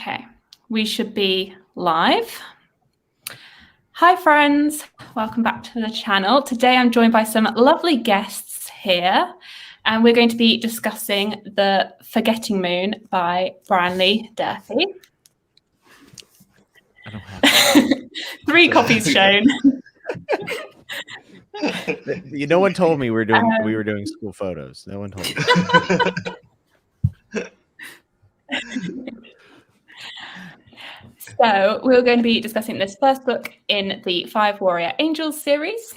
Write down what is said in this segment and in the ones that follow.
Okay, we should be live. Hi friends, welcome back to the channel. Today I'm joined by some lovely guests here, and we're going to be discussing The Forgetting Moon by Brian Lee Durfee. I don't have 3 copies shown. No one told me we were doing school photos. No one told me. So we're going to be discussing this first book in the 5 Warrior Angels series.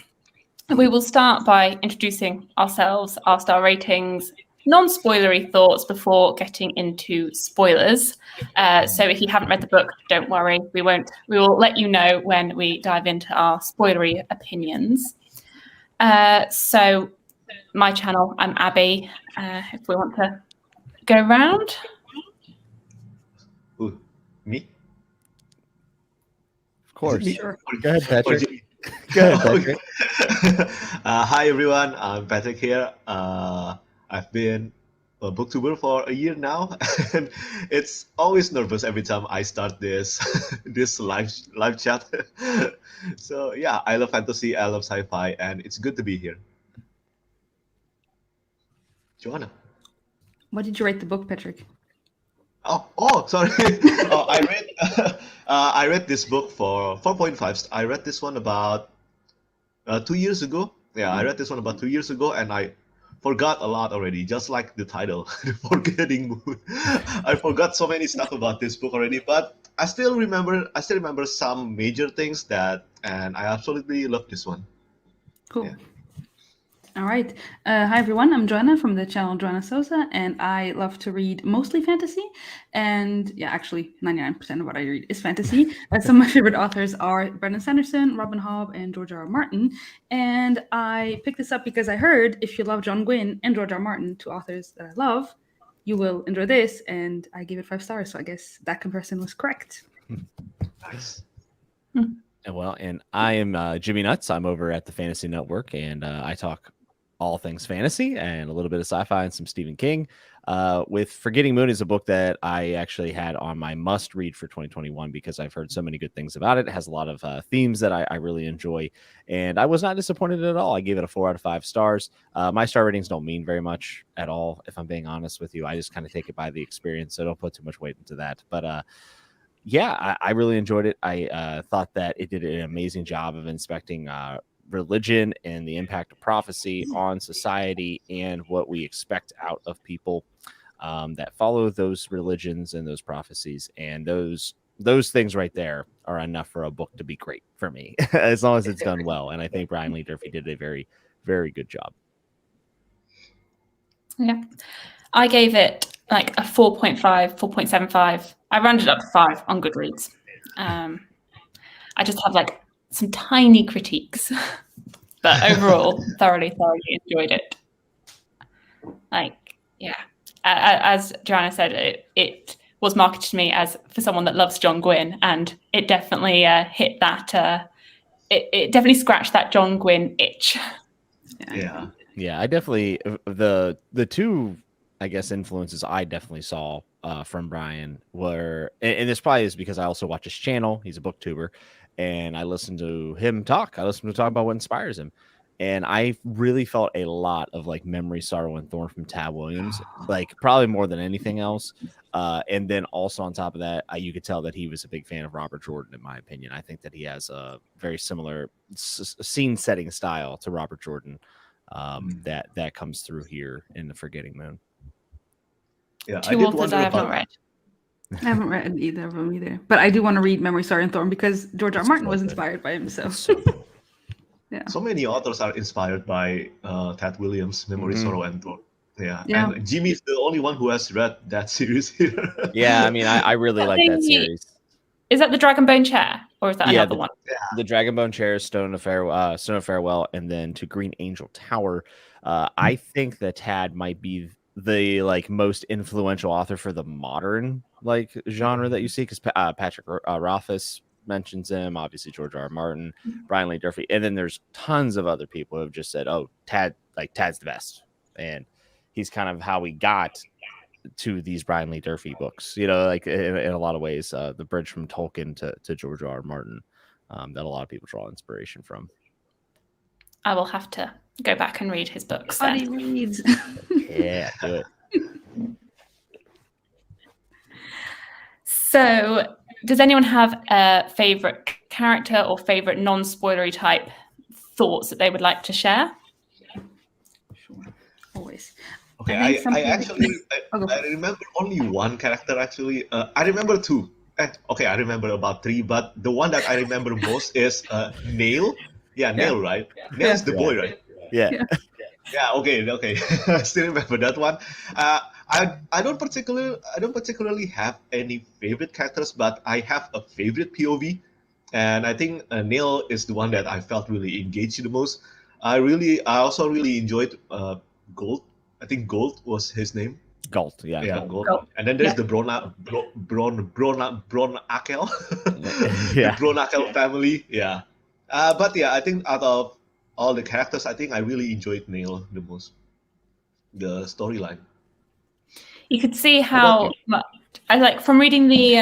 We will start by introducing ourselves, our star ratings, non-spoilery thoughts before getting into spoilers. So if you haven't read the book, don't worry. We will let you know when we dive into our spoilery opinions. So my channel, I'm Abby. If we want to go round. Ooh, me? Of course. Sure. Go ahead, Patrick. Go ahead, Patrick. Hi, everyone. I'm Patrick here. I've been a booktuber for a year now, and it's always nervous every time I start this this live chat. So yeah, I love fantasy, I love sci-fi, and it's good to be here. Joanna. What did you rate the book, Patrick? Oh, sorry. I read this book for 4.5. I read this one about 2 years ago. Yeah, I read this one about 2 years ago, and I forgot a lot already. Just like the title, The Forgetting Moon. I forgot so many stuff about this book already, but I still remember some major things and I absolutely love this one. Cool. Yeah. All right. Hi, everyone. I'm Joanna from the channel Joanna Sosa, and I love to read mostly fantasy. And yeah, actually, 99% of what I read is fantasy. Some of my favorite authors are Brandon Sanderson, Robin Hobb, and George R. R. Martin. And I picked this up because I heard if you love John Gwynne and George R. R. Martin, 2 authors that I love, you will enjoy this. And I gave it 5 stars. So I guess that comparison was correct. Nice. Well, and I am Jimmy Nuts. I'm over at the Fantasy Network, and I talk all things fantasy and a little bit of sci-fi and some Stephen King. With Forgetting Moon is a book that I actually had on my must-read for 2021 because I've heard so many good things about it. It has a lot of themes that I really enjoy, and I was not disappointed at all. I gave it a 4 out of 5 stars. My star ratings don't mean very much at all, if I'm being honest with you. I just kind of take it by the experience, so don't put too much weight into that. But yeah, I really enjoyed it. I thought that it did an amazing job of inspecting religion and the impact of prophecy on society and what we expect out of people that follow those religions and those prophecies. And those things right there are enough for a book to be great for me, as long as it's done well. And I think Brian Lee Durfee did a very, very good job. Yeah, I gave it like a 4.5, 4.75. I rounded up to 5 on Goodreads. I just have like some tiny critiques, but overall, thoroughly enjoyed it. Like, yeah, as Joanna said, it was marketed to me as for someone that loves John Gwynne, and it definitely hit that. It definitely scratched that John Gwynne itch. Yeah. I definitely the 2, I guess, influences I definitely saw from Brian were, and this probably is because I also watch his channel. He's a booktuber, and I listen to him talk. I listen to him talk about what inspires him, and I really felt a lot of like Memory, Sorrow, and Thorn from Tad Williams, like probably more than anything else. And then also on top of that, you could tell that he was a big fan of Robert Jordan, in my opinion. I think that he has a very similar scene-setting style to Robert Jordan that comes through here in The Forgetting Moon. Yeah, 2 authors I have not read. I haven't read either of them either. But I do want to read Memory, Sorrow, and Thorn because George R. R. Martin was inspired by him. So yeah. So many authors are inspired by Tad Williams' Memory, Sorrow, and Thorn. Yeah, and Jimmy is the only one who has read that series here. Yeah, I mean, I really like that series. Is that the Dragonbone Chair, or is that another one? The Dragonbone Chair, Stone of Farewell, and then To Green Angel Tower. I think that Tad might be the like most influential author for the modern like genre that you see, because Patrick Rothfuss mentions him, obviously George R. R. Martin, Brian Lee Durfee, and then there's tons of other people who have just said, "Oh, Tad's the best," and he's kind of how we got to these Brian Lee Durfee books. You know, like in a lot of ways, the bridge from Tolkien to George R. R. Martin, that a lot of people draw inspiration from. I will have to go back and read his books. Buddy Then. reads. Yeah, do it. So, does anyone have a favorite character or favorite non-spoilery type thoughts that they would like to share? Sure, always. Okay, I I remember only one character actually. I remember two. Okay, I remember about three, but the one that I remember most is Nail. Yeah, Nail, right? Nail is the boy, right? Yeah. Yeah. Okay. I still remember that one. I don't particularly have any favorite characters, but I have a favorite POV, and I think Nail is the one that I felt really engaged the most. I also really enjoyed Gold. I think Gold was his name. Galt, yeah. Yeah, Gold. Gold. And then there's the Bronakel. Yeah. The Bronakel family. Yeah. But yeah, I think out of all the characters, I think I really enjoyed Nail the most. The storyline. You could see how much I like from reading the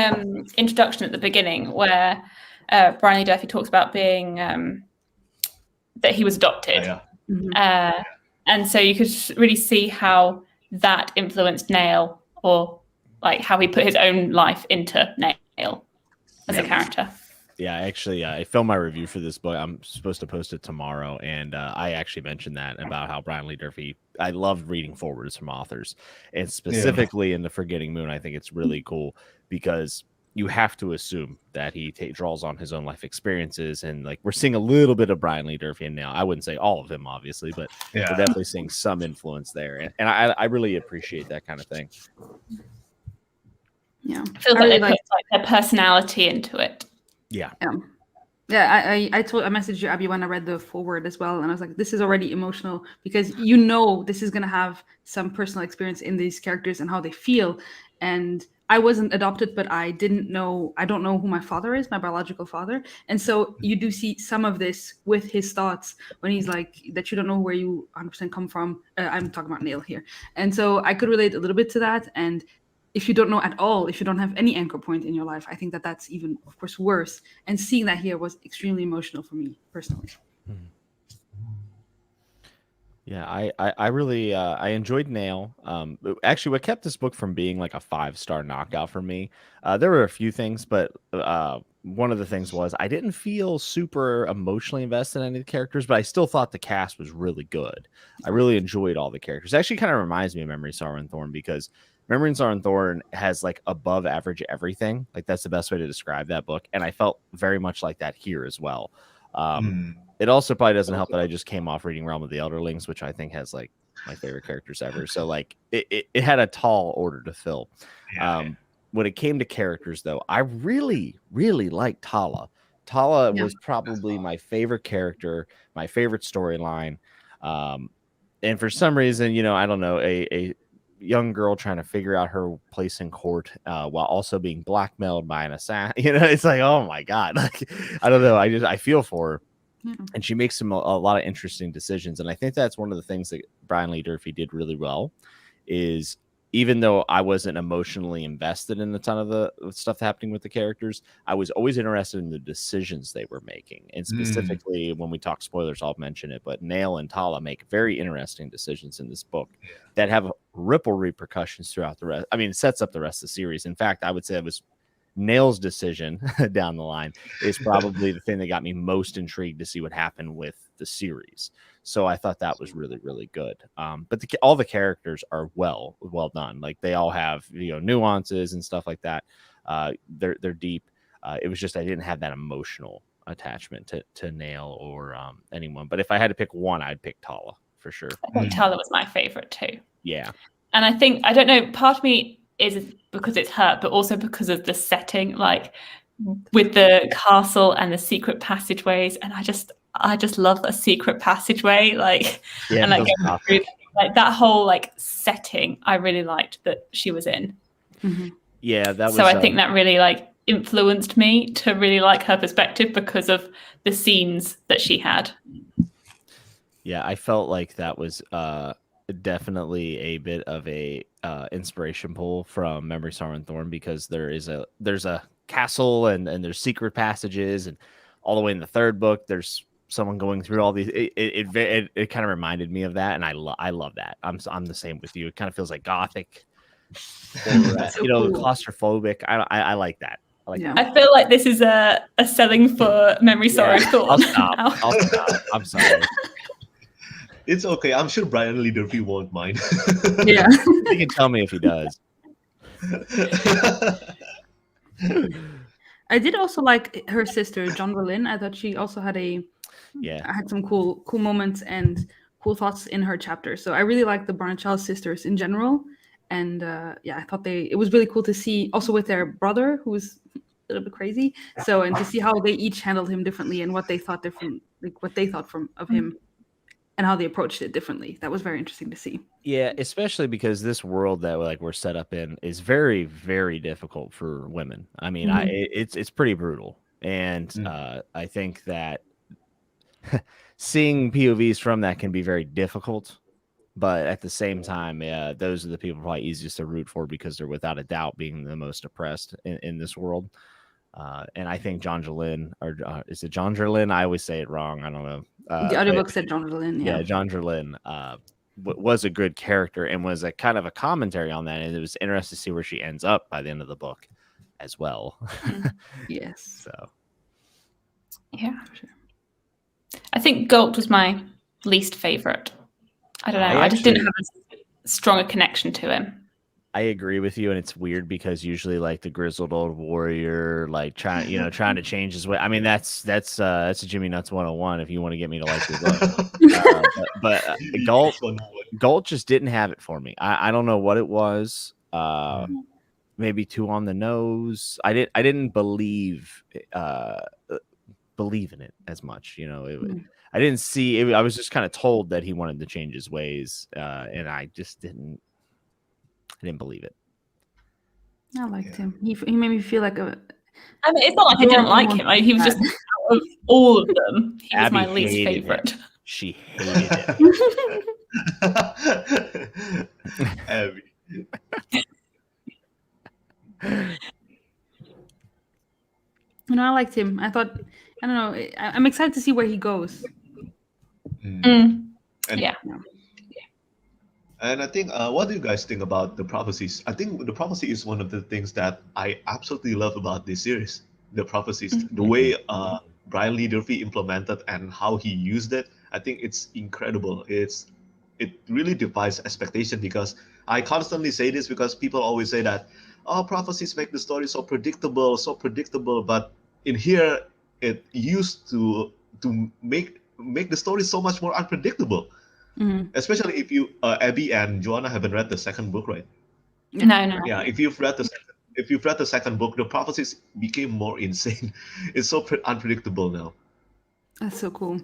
introduction at the beginning, where Brian Lee Durfee talks about being that he was adopted. Yeah. Mhm. And so you could really see how that influenced Nail, or like how he put his own life into Nail as a character. Yeah, actually, I filmed my review for this book. I'm supposed to post it tomorrow, and I actually mentioned that about how Brian Lee Durfee. I loved reading forwards from authors, and specifically in The Forgetting Moon, I think it's really cool because you have to assume that he draws on his own life experiences, and like we're seeing a little bit of Brian Lee Durfee now. I wouldn't say all of him, obviously, but we're definitely seeing some influence there, and I really appreciate that kind of thing. Yeah, Feels like they put like their personality into it. Yeah. Yeah, I messaged you, Abby, when I read the foreword as well, and I was like, this is already emotional because you know this is gonna have some personal experience in these characters and how they feel. And I wasn't adopted, but I don't know who my father is, my biological father. And so you do see some of this with his thoughts when he's like, that you don't know where you 100% come from. I'm talking about Nail here. And so I could relate a little bit to that. And if you don't know at all, if you don't have any anchor point in your life, I think that that's even, of course, worse. And seeing that here was extremely emotional for me personally. Yeah, I really I enjoyed Nail. Actually, what kept this book from being like a 5-star knockout for me, there were a few things, but one of the things was I didn't feel super emotionally invested in any of the characters, but I still thought the cast was really good. I really enjoyed all the characters. It actually kind of reminds me of Memory, Sorrow, and Thorn because Memory and Sorrow and Thorn has like above average everything. Like that's the best way to describe that book, and I felt very much like that here as well. It also probably doesn't help that I just came off reading Realm of the Elderlings, which I think has like my favorite characters ever. So like it had a tall order to fill. When it came to characters, though, I really, really liked Tala. Tala was probably my favorite character, my favorite storyline. And for some reason, you know, I don't know, a young girl trying to figure out her place in court while also being blackmailed by an assassin. You know, it's like, oh my God. Like, I don't know. I feel for her. And she makes a lot of interesting decisions. And I think that's one of the things that Brian Lee Durfee did really well is even though I wasn't emotionally invested in a ton of the stuff happening with the characters, I was always interested in the decisions they were making. And specifically when we talk spoilers, I'll mention it, but Nail and Tala make very interesting decisions in this book that have ripple repercussions throughout the rest. I mean, it sets up the rest of the series. In fact, I would say it was Nail's decision down the line is probably the thing that got me most intrigued to see what happened with the series. So I thought that was really, really good. But all the characters are well done. Like they all have, you know, nuances and stuff like that. They're deep. It was just I didn't have that emotional attachment to Nail or anyone. But if I had to pick one, I'd pick Tala for sure. I think Tala was my favorite too. Yeah. And I think, I don't know, part of me is because it's her, but also because of the setting, like with the castle and the secret passageways. And I just love a secret passageway, like, and like going through, like that whole like setting. I really liked that she was in. Yeah, that was. So I think that really like influenced me to really like her perspective because of the scenes that she had. Yeah, I felt like that was definitely a bit of a inspiration pull from Memory, Sorrow, and Thorn, because there's a castle and there's secret passages, and all the way in the third book there's someone going through all these. It kind of reminded me of that, and I love that. I'm the same with you. It kind of feels like gothic, or, claustrophobic. I like that. I feel like this is a selling for Memory, Sorrow, Thorn. I'll stop. I'm sorry. It's okay. I'm sure Brian Lee Durfee won't mind. Yeah. He can tell me if he does. I did also like her sister, Jonrelin. I thought she also had had some cool moments and cool thoughts in her chapter. So I really like the Barnchild sisters in general. And I thought it was really cool to see also with their brother, who was a little bit crazy. So, and to see how they each handled him differently and what they thought of him. And how they approached it differently. That was very interesting to see. Yeah, especially because this world that we're set up in is very, very difficult for women. I mean, it's pretty brutal, and I think that seeing POVs from that can be very difficult. But at the same time, those are the people probably easiest to root for, because they're without a doubt being the most oppressed in this world. And I think Jonrelin, or is it Jonrelin? I always say it wrong. I don't know. The audiobook said Jonrelin. Yeah, Jonrelin was a good character and was a kind of a commentary on that. And it was interesting to see where she ends up by the end of the book as well. Yes. So. Yeah. Sure. I think Galt was my least favorite. I don't know. I just didn't have a stronger connection to him. I agree with you, and it's weird because usually, like, the grizzled old warrior, like trying to change his way. I mean, that's a Jimmy Nuts 101 if you want to get me to like your book. But Galt just didn't have it for me. I don't know what it was. Maybe too on the nose. I didn't believe in it as much. I didn't see it. I was just kind of told that he wanted to change his ways, and I just didn't. I didn't believe it. I liked him. He made me feel like a. I mean, it's not like I didn't like him. He was just, out of all of them, he was my least favorite. She hated him. Abby. I liked him. I thought, I don't know. I'm excited to see where he goes. And I think, what do you guys think about the prophecies? I think the prophecy is one of the things that I absolutely love about this series. The prophecies, the way Brian Lee Durfee implemented and how he used it, I think it's incredible. It really defies expectation, because I constantly say this because people always say that, prophecies make the story so predictable. But in here, it used to make the story so much more unpredictable. Especially if you, Abby and Joanna haven't read the second book, right? No. Yeah, if you've read the second book, the prophecies became more insane. It's so unpredictable now. That's so cool.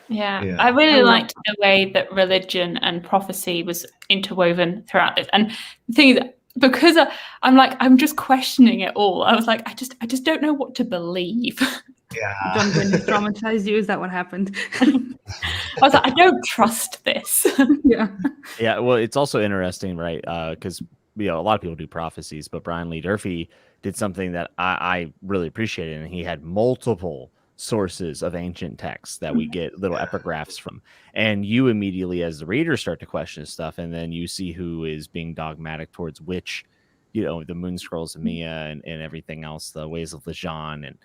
Yeah. I really liked the way that religion and prophecy was interwoven throughout this. And the thing is, because I'm just questioning it all. I was like, I just don't know what to believe. Yeah. John Gwynn traumatized you. Is that what happened? I was like, I don't trust this. Yeah. Well, it's also interesting, right? Because a lot of people do prophecies, but Brian Lee Durfee did something that I really appreciated, and he had multiple sources of ancient texts that we get little epigraphs from, and you immediately, as the reader, start to question stuff, and then you see who is being dogmatic towards which, the Moon Scrolls of Mia and everything else, the ways of Lejean, and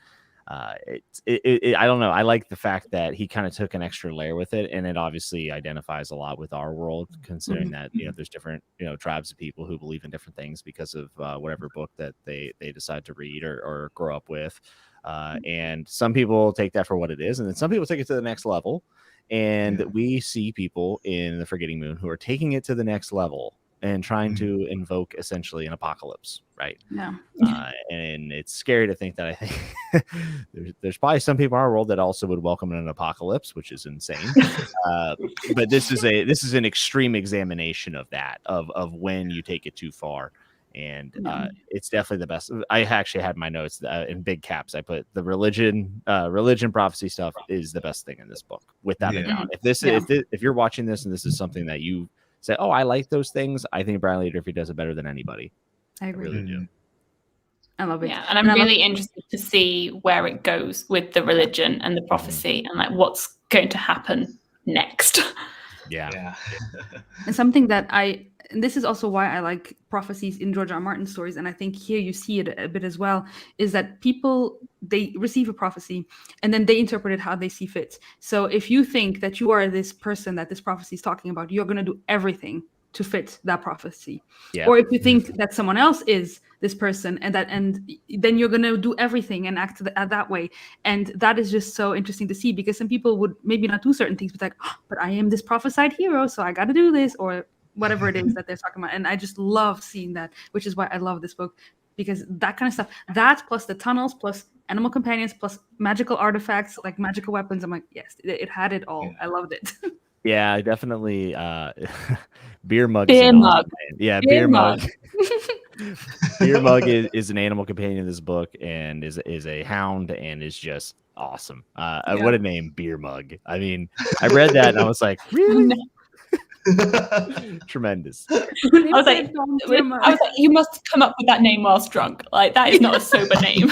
I don't know. I like the fact that he kind of took an extra layer with it, and it obviously identifies a lot with our world, considering that there's different tribes of people who believe in different things because of whatever book that they decide to read or grow up with, and some people take that for what it is, and then some people take it to the next level, and we see people in the Forgetting Moon who are taking it to the next level and trying to invoke essentially an apocalypse, right? Yeah. And it's scary to think that I think there's probably some people in our world that also would welcome an apocalypse, which is insane. But this is an extreme examination of that, of when you take it too far. And it's definitely the best. I actually had my notes in big caps. I put the religion prophecy stuff is the best thing in this book, without a doubt. If you're watching this and this is something that you say, oh, I like those things. I think Brian Lee Durfee does it better than anybody. I agree. really do. I love it. Yeah, and I'm really interested to see where it goes with the religion and the prophecy and like what's going to happen next. Yeah. And something that and this is also why I like prophecies in George R. R. Martin stories, and I think here you see it a bit as well, is that people, they receive a prophecy and then they interpret it how they see fit. So if you think that you are this person that this prophecy is talking about, you're going to do everything to fit that prophecy. Yeah. Or if you think that someone else is this person, and then you're going to do everything and act that way. And that is just so interesting to see, because some people would maybe not do certain things, but like, oh, but I am this prophesied hero, so I got to do this, or whatever it is that they're talking about. And I just love seeing that, which is why I love this book, because that kind of stuff, that plus the tunnels, plus animal companions, plus magical artifacts, like magical weapons. I'm like, yes, it had it all. I loved it. Yeah, definitely. Beer mug. Beer mug. Yeah, beer mug. Beer mug is an animal companion in this book, and is a hound, and is just awesome. What a name, beer mug. I mean, I read that and I was like, really? Tremendous. I was like, you must come up with that name whilst drunk. Like, that is not a sober name.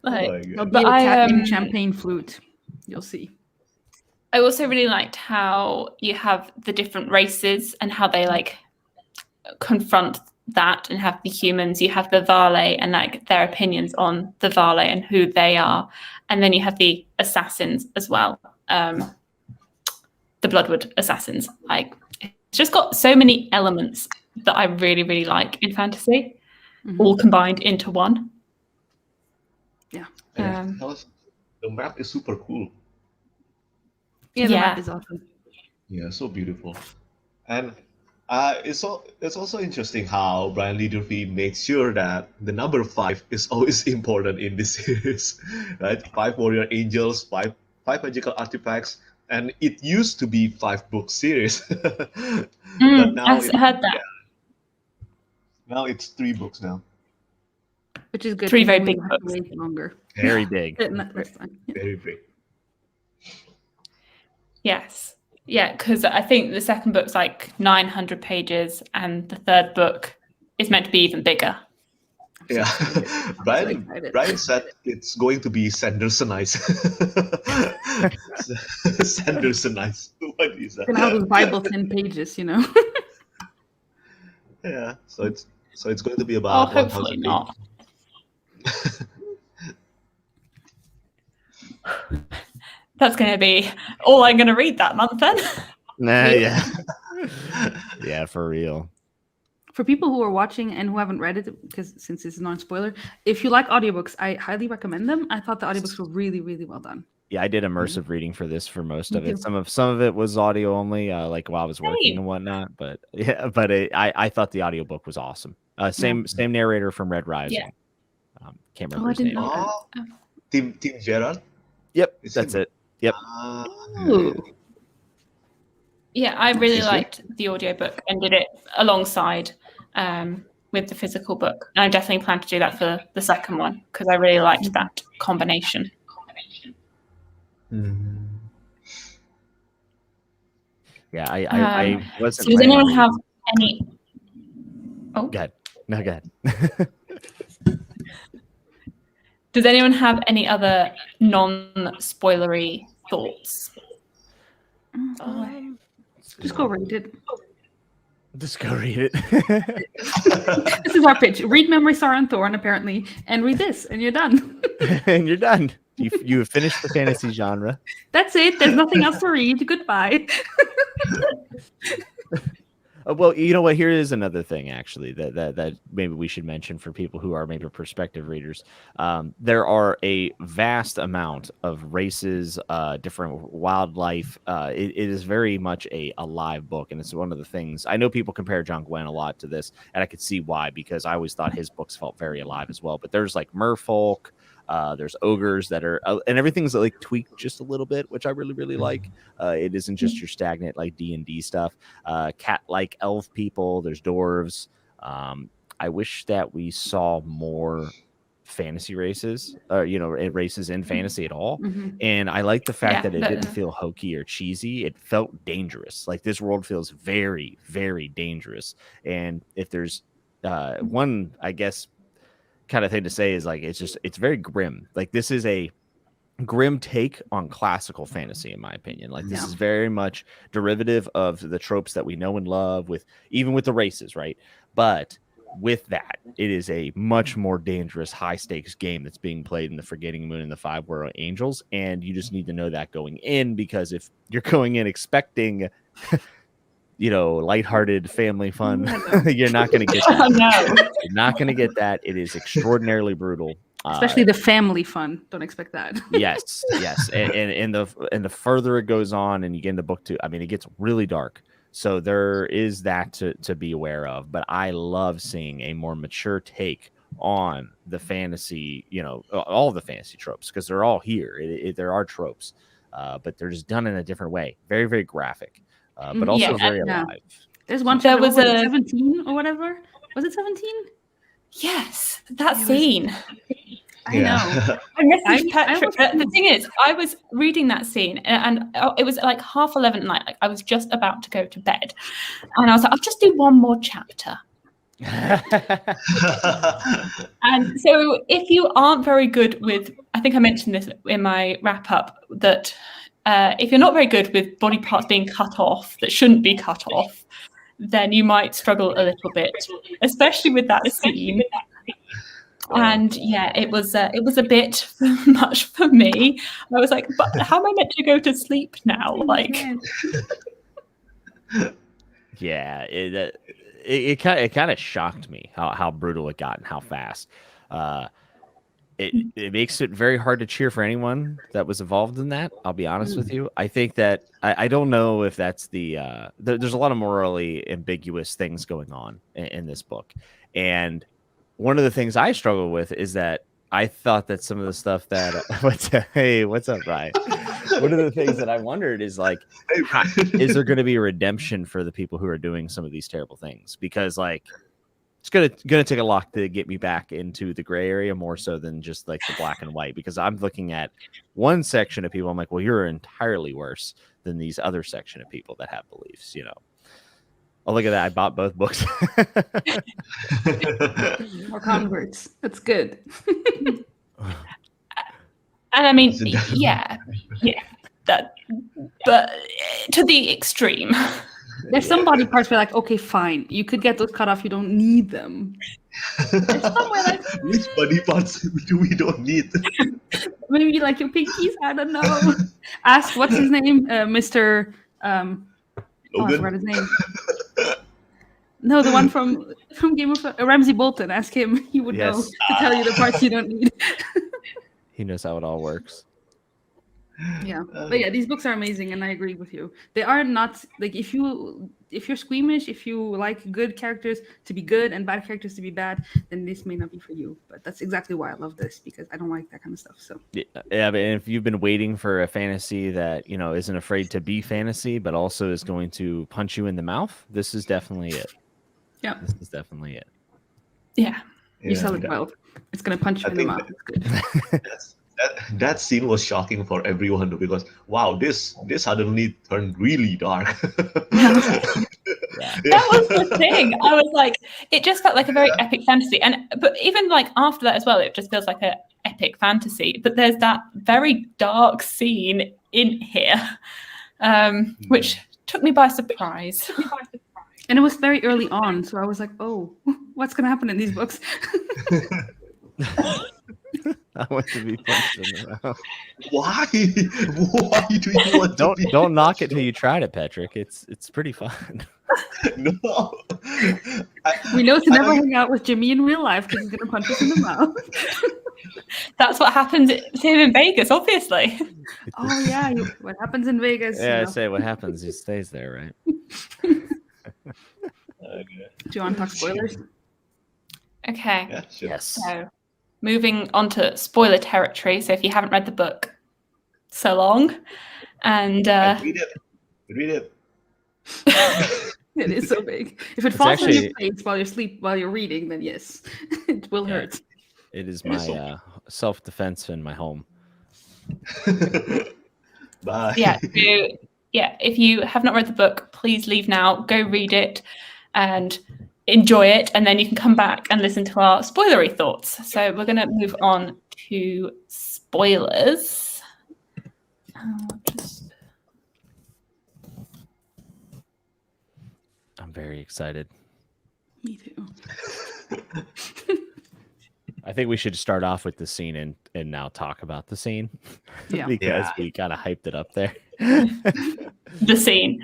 But a cat named Champagne Flute. You'll see. I also really liked how you have the different races and how they like confront that, and have the humans, you have the Vale and like their opinions on the Vale and who they are, and then you have the assassins as well, the Bloodwood assassins. Like, it's just got so many elements that I really, really like in fantasy, all combined into one. The map is super cool. Yeah, the map is awesome. Yeah, so beautiful. And it's also interesting how Brian Lee Durfee made sure that the number 5 is always important in this series, right? 5 warrior angels, five magical artifacts, and it used to be 5-book series. But now I heard that. Now it's 3 books now. Which is good. 3 very big books. Longer. Very big. Very big. Yes. Yeah, because I think the second book's like 900 pages, and the third book is meant to be even bigger. Yeah. Brian said it's going to be Sandersonized. Sandersonized. What is that? And how the Bible 10 pages, you know? Yeah. So it's going to be about hopefully not. That's going to be all I'm going to read that month then. Yeah, for real. For people who are watching and who haven't read it, because since it's non-spoiler, if you like audiobooks, I highly recommend them. I thought the audiobooks were really, really well done. Yeah, I did immersive reading for this for most of it. Some of it was audio only, like while I was working and whatnot. But yeah, I thought the audiobook was awesome. Same narrator from Red Rising. Yeah. Can't remember his name. Tim Gerard. Yep, that's it. Yep. Yeah, I really liked the audiobook and did it alongside with the physical book. And I definitely plan to do that for the second one, because I really liked that combination. Yeah, I wasn't. So does anyone have any? Oh, go ahead. No, go ahead. Does anyone have any other non-spoilery thoughts? Just go read it. Just go read it. This is our pitch. Read Memory Star and Thorn, apparently, and read this, and you're done. And you're done. You have finished the fantasy genre. That's it. There's nothing else to read. Goodbye. Well, you know what? Here is another thing, actually, that maybe we should mention for people who are maybe prospective readers. There are a vast amount of races, different wildlife. It is very much a live book, and it's one of the things. I know people compare John Gwen a lot to this, and I could see why, because I always thought his books felt very alive as well. But there's like merfolk. There's ogres that are, and everything's like tweaked just a little bit, which I really, really like. It isn't just your stagnant like D&D stuff. Cat-like elf people. There's dwarves. I wish that we saw more fantasy races, or races in fantasy at all. Mhm. And I like the fact that it Yeah, didn't feel hokey or cheesy. It felt dangerous. Like this world feels very, very dangerous. And if there's one, I guess, kind of thing to say is like it's very grim. Like this is a grim take on classical fantasy, in my opinion. Like this is very much derivative of the tropes that we know and love, even with the races, right? But with that, it is a much more dangerous, high stakes game that's being played in the Forgetting Moon and the Five Warrior Angels, and you just need to know that going in, because if you're going in expecting lighthearted family fun, you're not going to get that. No. You're not going to get that. It is extraordinarily brutal. Especially the family fun. Don't expect that. yes. And the further it goes on and you get into book 2, I mean, it gets really dark. So there is that to be aware of. But I love seeing a more mature take on the fantasy, all of the fantasy tropes, because they're all here. There are tropes, but they're just done in a different way. Very, very graphic, but also very alive. There's one. There was 17 or whatever. Was it 17? Yes, that scene. I know. I messaged Patrick. The thing is, I was reading that scene, and it was like 11:30 at night. Like I was just about to go to bed, and I was like, I'll just do one more chapter. And so, if you aren't very good with, I think I mentioned this in my wrap up, that if you're not very good with body parts being cut off that shouldn't be cut off, then you might struggle a little bit, especially with that scene. And yeah, it was a bit much for me. I was like, but how am I meant to go to sleep now? Like, yeah, it kind of shocked me how brutal it got and how fast. It makes it very hard to cheer for anyone that was involved in that. I'll be honest with you. I think that I don't know if that's there's a lot of morally ambiguous things going on in this book. And one of the things I struggle with is that I thought that some of the stuff that what's up, Brian? One of the things that I wondered is like, is there going to be a redemption for the people who are doing some of these terrible things? Because like, it's gonna take a lot to get me back into the gray area, more so than just like the black and white. Because I'm looking at one section of people, I'm like, well, you're entirely worse than these other section of people that have beliefs. Oh, look at that! I bought both books. More converts. That's good. and I mean, yeah, that, but to the extreme. There's some body parts where like, okay, fine, you could get those cut off. You don't need them. There's somewhere like, which body parts do we don't need? Maybe like your pinkies. I don't know. Ask what's his name, Mr. I forgot his name. No, the one from Game of Ramsay Bolton. Ask him; he would know to tell you the parts you don't need. He knows how it all works. Yeah, but yeah, these books are amazing, and I agree with you. They are not like if you're squeamish, if you like good characters to be good and bad characters to be bad, then this may not be for you. But that's exactly why I love this, because I don't like that kind of stuff. So yeah, but if you've been waiting for a fantasy that isn't afraid to be fantasy, but also is going to punch you in the mouth, this is definitely it. Yeah, this is definitely it. Yeah, you sell it well. It's gonna punch you in the mouth. It's good. That scene was shocking for everyone because wow, this suddenly turned really dark. That was the thing. I was like, it just felt like a very epic fantasy, but even like after that as well, it just feels like an epic fantasy. But there's that very dark scene in here, which took me by surprise. And it was very early on, so I was like, oh, what's gonna happen in these books? I want to be punched in the mouth. Why? Why do you want to be? Don't knock it till you tried it, Patrick. It's pretty fun. No. We know to never hang out with Jimmy in real life because he's gonna punch us in the mouth. That's what happens to him in Vegas, obviously. Oh yeah, what happens in Vegas? Yeah, I say what happens. He stays there, right? Do you want to talk spoilers? Okay. Yeah, sure. Yes. So, moving on to spoiler territory. So if you haven't read the book, so long. And read it. It is so big. If it falls on your face while you're reading, then yes, it will hurt. It is my self-defense in my home. Bye. Yeah. So, yeah, if you have not read the book, please leave now. Go read it and enjoy it, and then you can come back and listen to our spoilery thoughts. So we're going to move on to spoilers. I'm very excited. Me too. I think we should start off with the scene and now talk about the scene. Yeah. Because Yeah. we kind of hyped it up there. The scene.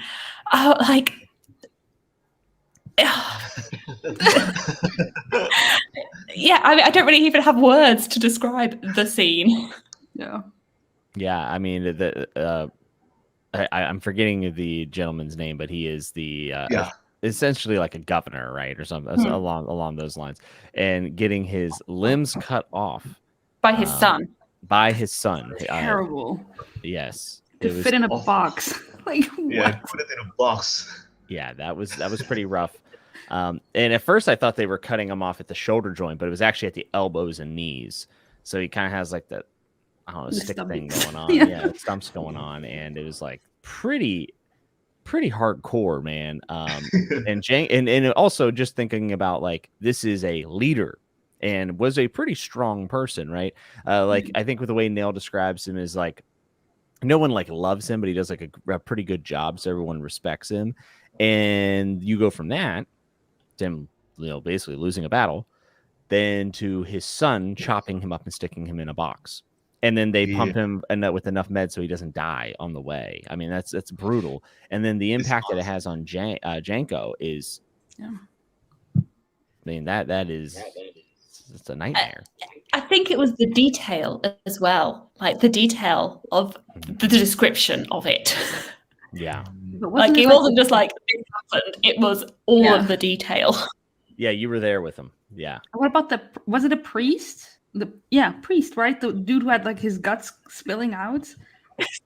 Oh, like... yeah, I don't really even have words to describe the scene. Yeah. Yeah, I mean, I'm forgetting the gentleman's name, but he is the essentially like a governor, right, or something along those lines, and getting his limbs cut off By his son. By his son. Terrible. Yes, To fit in a box. Like Yeah, what? put it in a box. Yeah, that was pretty rough. And at first I thought they were cutting him off at the shoulder joint, but it was actually at the elbows and knees. So he kind of has like that, I don't know, stick thing going on. Yeah, the stumps going on, and it was like pretty hardcore, man. And also just thinking about like this is a leader and was a pretty strong person, right? Like I think with the way Neil describes him is like no one like loves him, but he does like a pretty good job, so everyone respects him. And you go from that to him, basically losing a battle, then to his son chopping him up and sticking him in a box. And then they pump him with enough meds so he doesn't die on the way. I mean, that's brutal. And then the impact that it has on Janko is, I mean, that is it's a nightmare. I think it was the detail as well, like the detail of the description of it. Yeah. Like it wasn't just like it happened; it was all of the detail. Yeah, you were there with him. Yeah. What about was it a priest? Priest, right? The dude who had like his guts spilling out.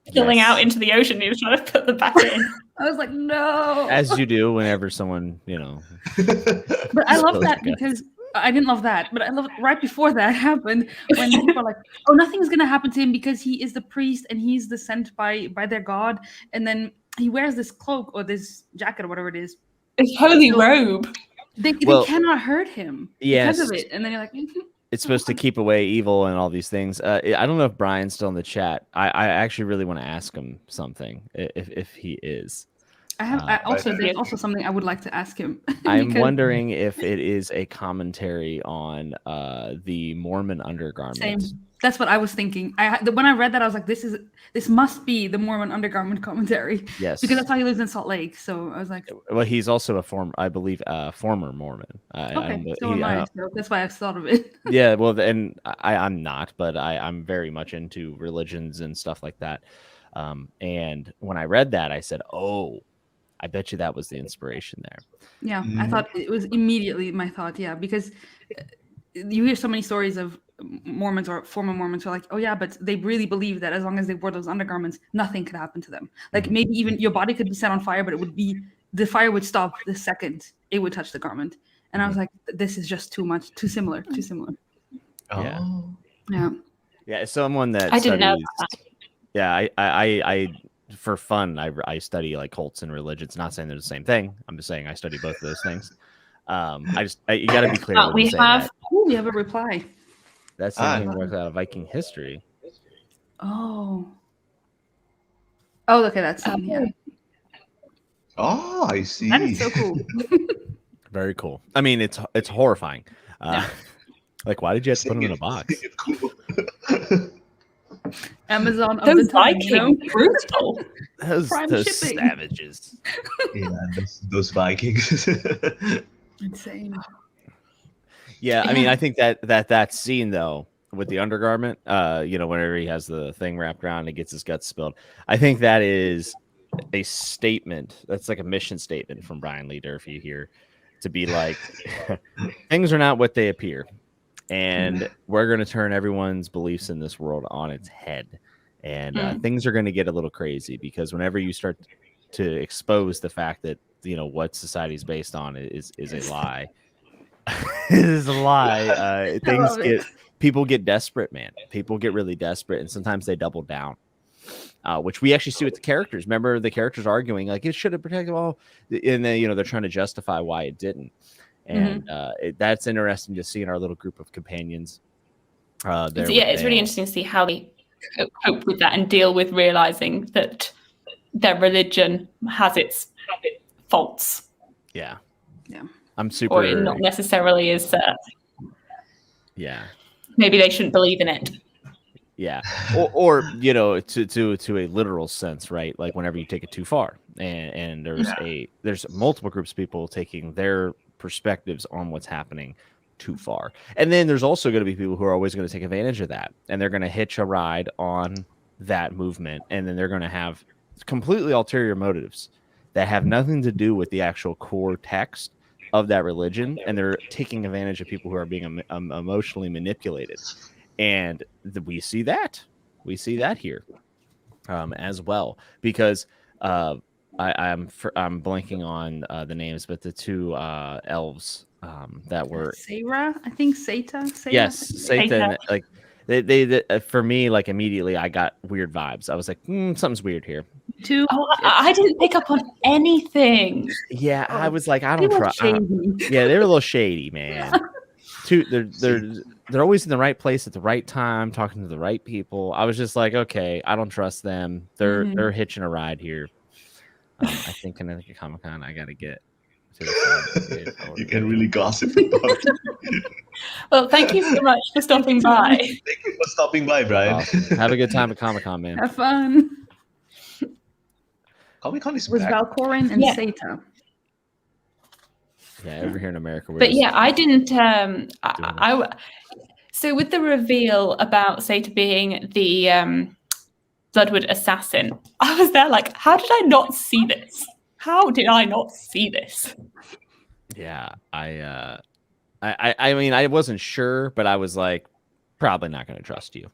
Spilling out into the ocean. He was trying to put them back in. I was like, no. As you do whenever someone, But I love that because I didn't love that, but I love right before that happened when people were like, "Oh, nothing's gonna happen to him because he is the priest and he's the sent by their god." And then he wears this cloak or this jacket or whatever it is. His holy robe. They cannot hurt him because of Yes. it. And then you're like, It's supposed to keep away evil and all these things. I don't know if Brian's still in the chat. I actually really want to ask him something if he is. There's also something I would like to ask him. I'm wondering if it is a commentary on the Mormon undergarments. Same. That's what I was thinking. When I read that, I was like, this must be the Mormon undergarment commentary. Yes. Because that's how he lives in Salt Lake. So I was like, well, he's also a former Mormon. So that's why I thought of it. Yeah, well, and I'm not, but I'm very much into religions and stuff like that. And when I read that, I said, oh, I bet you that was the inspiration there. Yeah, I thought it was immediately my thought. Yeah, because you hear so many stories of Mormons or former Mormons who are like, oh yeah, but they really believe that as long as they wore those undergarments, nothing could happen to them. Like maybe even your body could be set on fire, but the fire would stop the second it would touch the garment. And I was like, this is just too much, too similar. Oh. Yeah, someone that I didn't know that. Yeah, I for fun, I study like cults and religions. Not saying they're the same thing. I'm just saying I study both of those things. You got to be clear. We have a reply. That's something worth out of Viking history. Oh, okay, that's yeah. Oh, I see. That is so cool. Very cool. I mean, it's horrifying. Like, why did you have to put them in a box? Cool. Amazon of those the time, Vikings, brutal. Those shipping. savages. Yeah, those Vikings. Insane. Yeah, I mean, I think that scene though with the undergarment, whenever he has the thing wrapped around and gets his guts spilled, I think that is a statement. That's like a mission statement from Brian Lee Durfee here to be like, things are not what they appear. And we're going to turn everyone's beliefs in this world on its head. And things are going to get a little crazy because whenever you start to expose the fact that, what society is based on is a lie. It is a lie. people get desperate, man. People get really desperate, and sometimes they double down. Which we actually see with the characters. Remember, the characters arguing like it should have protected all, and then they're trying to justify why it didn't. And that's interesting to see in our little group of companions. It's really interesting to see how they cope with that and deal with realizing that their religion has its faults. Yeah. Yeah. I'm super. Or it not necessarily is. Yeah. Maybe they shouldn't believe in it. Yeah, or to a literal sense, right? Like whenever you take it too far, and there's multiple groups of people taking their perspectives on what's happening too far, and then there's also going to be people who are always going to take advantage of that, and they're going to hitch a ride on that movement, and then they're going to have completely ulterior motives that have nothing to do with the actual core text of that religion, and they're taking advantage of people who are being emotionally manipulated. And we see that here as well, because I'm blanking on the names, but the two elves that were Sarah, I think Seta. Yes, Seta. Like they for me, like immediately I got weird vibes. I was like, something's weird here. I didn't pick up on anything. Yeah, I was like, I don't trust. Yeah, they were a little shady, man. They're always in the right place at the right time, talking to the right people. I was just like, okay, I don't trust them. They're hitching a ride here. I think Connecticut Comic-Con, I got to get to the You can really gossip about it. Well, thank you so much for stopping by. Thank you for stopping by, Brian. Awesome. Have a good time at Comic-Con, man. Have fun. Comic-Con is with back. Valkorin and Seta. Yeah, over here in America. But yeah, I didn't. So with the reveal about Seta being the Bloodwood assassin, I was there like, how did I not see this? How did I not see this? Yeah, I mean, I wasn't sure, but I was like, probably not going to trust you.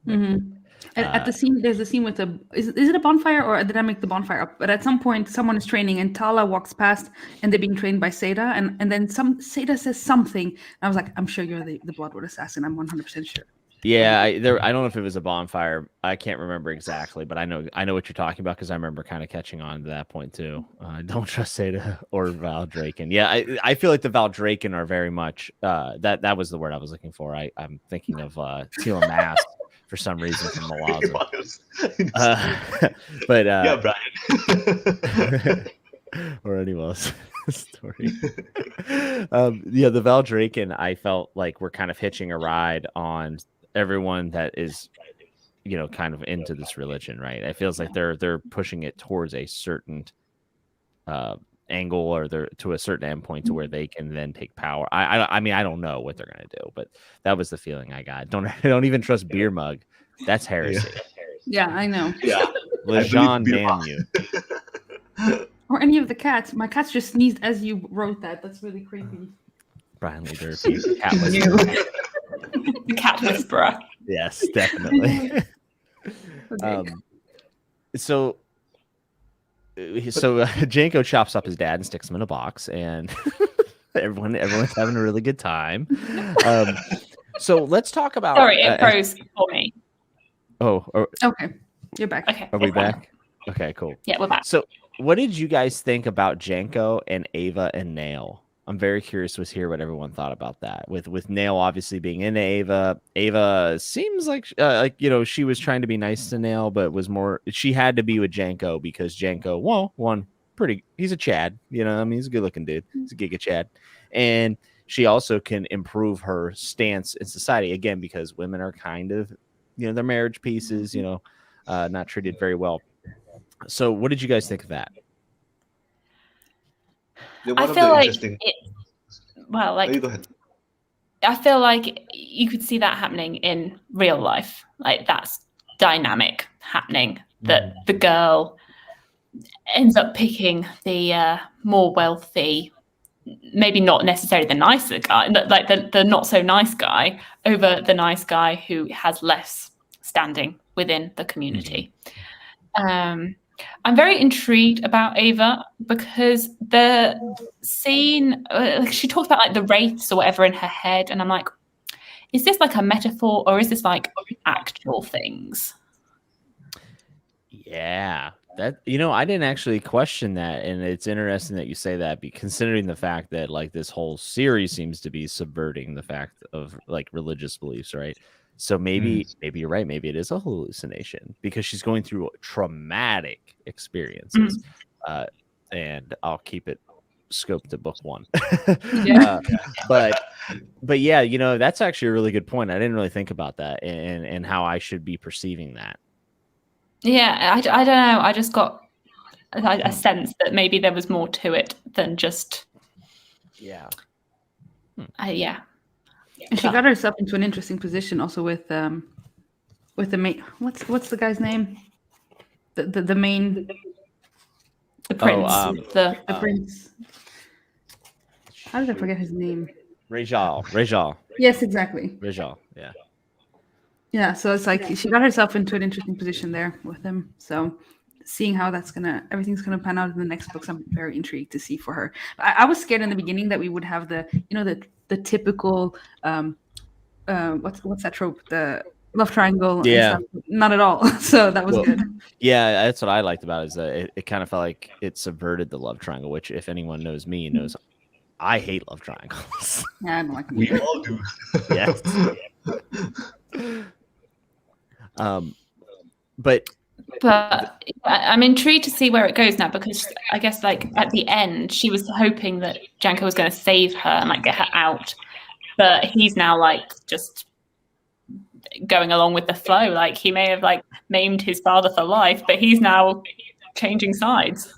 Mm-hmm. At the scene, there's a scene with is it a bonfire, or did I make the bonfire up? But at some point, someone is training, and Tala walks past, and they're being trained by Seta, and then Seta says something, and I was like, I'm sure you're the Bloodwood assassin. I'm 100% sure. Yeah, I don't know if it was a bonfire. I can't remember exactly, but I know what you're talking about, because I remember kind of catching on to that point too. Don't trust Seta or Valdraken. Yeah, I feel like the Valdraken are very much that was the word I was looking for. I'm thinking of Tila Mask for some reason from Malazzo. But yeah, Brian. or anyone's story. The Valdraken, I felt like we're kind of hitching a ride on everyone that is, kind of into this religion, right? It feels like they're pushing it towards a certain angle, or they're to a certain endpoint to where they can then take power. I mean, I don't know what they're gonna do, but that was the feeling I got. Don't even trust Beer Mug. That's heresy. Yeah, I know. Yeah, Lejean, damn you. Or any of the cats. My cats just sneezed as you wrote that. That's really creepy. Brian Lee Durfee, cat whisperer. The cat whisperer. Yes, definitely. So Janko chops up his dad and sticks him in a box, and everyone's having a really good time. So let's talk about. Sorry, it froze for me. Okay, you're back. Okay, are we back? Okay, cool. Yeah, we're back. So, what did you guys think about Janko and Ava and Nail? I'm very curious to hear what everyone thought about that. With Nail obviously being into Ava. Ava seems like she was trying to be nice to Nail, but was more. She had to be with Janko because Janko, he's a Chad. I mean, he's a good looking dude. He's a Giga Chad, and she also can improve her stance in society again because women are kind of, they're marriage pieces. Not treated very well. So, what did you guys think of that? I feel like go ahead. I feel like you could see that happening in real life. Like that's dynamic happening. That the girl ends up picking the more wealthy, maybe not necessarily the nicer guy, like the not so nice guy over the nice guy who has less standing within the community. I'm very intrigued about Ava because the scene, she talks about like the wraiths or whatever in her head, and I'm like, is this like a metaphor or is this like actual things? Yeah, that I didn't actually question that, and it's interesting that you say that, considering the fact that like this whole series seems to be subverting the fact of like religious beliefs, right? So maybe you're right. Maybe it is a hallucination because she's going through traumatic experiences, and I'll keep it scoped to book one. Yeah. But yeah, that's actually a really good point. I didn't really think about that and how I should be perceiving that. Yeah, I don't know. I just got a sense that maybe there was more to it than just. Yeah. Yeah. And she got herself into an interesting position also with the main. What's the guy's name? The main. The prince. The prince. How did I forget his name? Rajal. Yes, exactly. Rajal. Yeah. Yeah, so it's like she got herself into an interesting position there with him. So seeing how everything's gonna pan out in the next books, I'm very intrigued to see for her. I was scared in the beginning that we would have the typical what's that trope, the love triangle. Yeah. And stuff. Not at all. So that was good. Yeah, that's what I liked about it, is that it kind of felt like it subverted the love triangle, which if anyone knows me knows I hate love triangles. Yeah, I don't like them. We all do. Yes. But I'm intrigued to see where it goes now, because I guess like at the end she was hoping that Janko was going to save her and like get her out, but he's now like just going along with the flow. Like he may have like maimed his father for life, but he's now changing sides.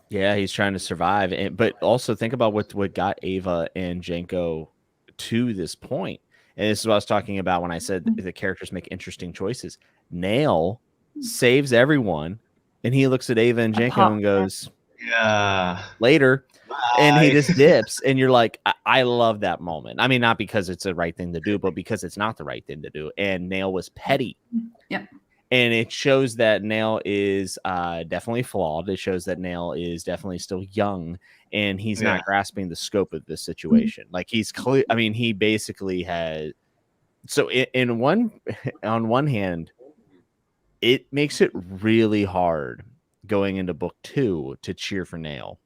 Yeah, he's trying to survive, but also think about what got Ava and Janko to this point. And this is what I was talking about when I said the characters make interesting choices. Nail saves everyone, and he looks at Ava and Janko and goes, "Yeah, later." Bye. And he just dips, and you're like, I love that moment. I mean, not because it's the right thing to do, but because it's not the right thing to do. And Nail was petty. Yeah. And it shows that Nail is definitely flawed. It shows that Nail is definitely still young, and he's not grasping the scope of this situation. Like he's clear. I mean, he basically has. So on one hand, it makes it really hard going into book 2 to cheer for Nail.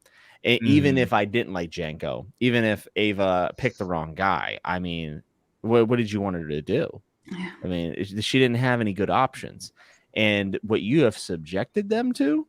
Even if I didn't like Janko, even if Ava picked the wrong guy. I mean, what did you want her to do? Yeah. I mean, she didn't have any good options. And what you have subjected them to,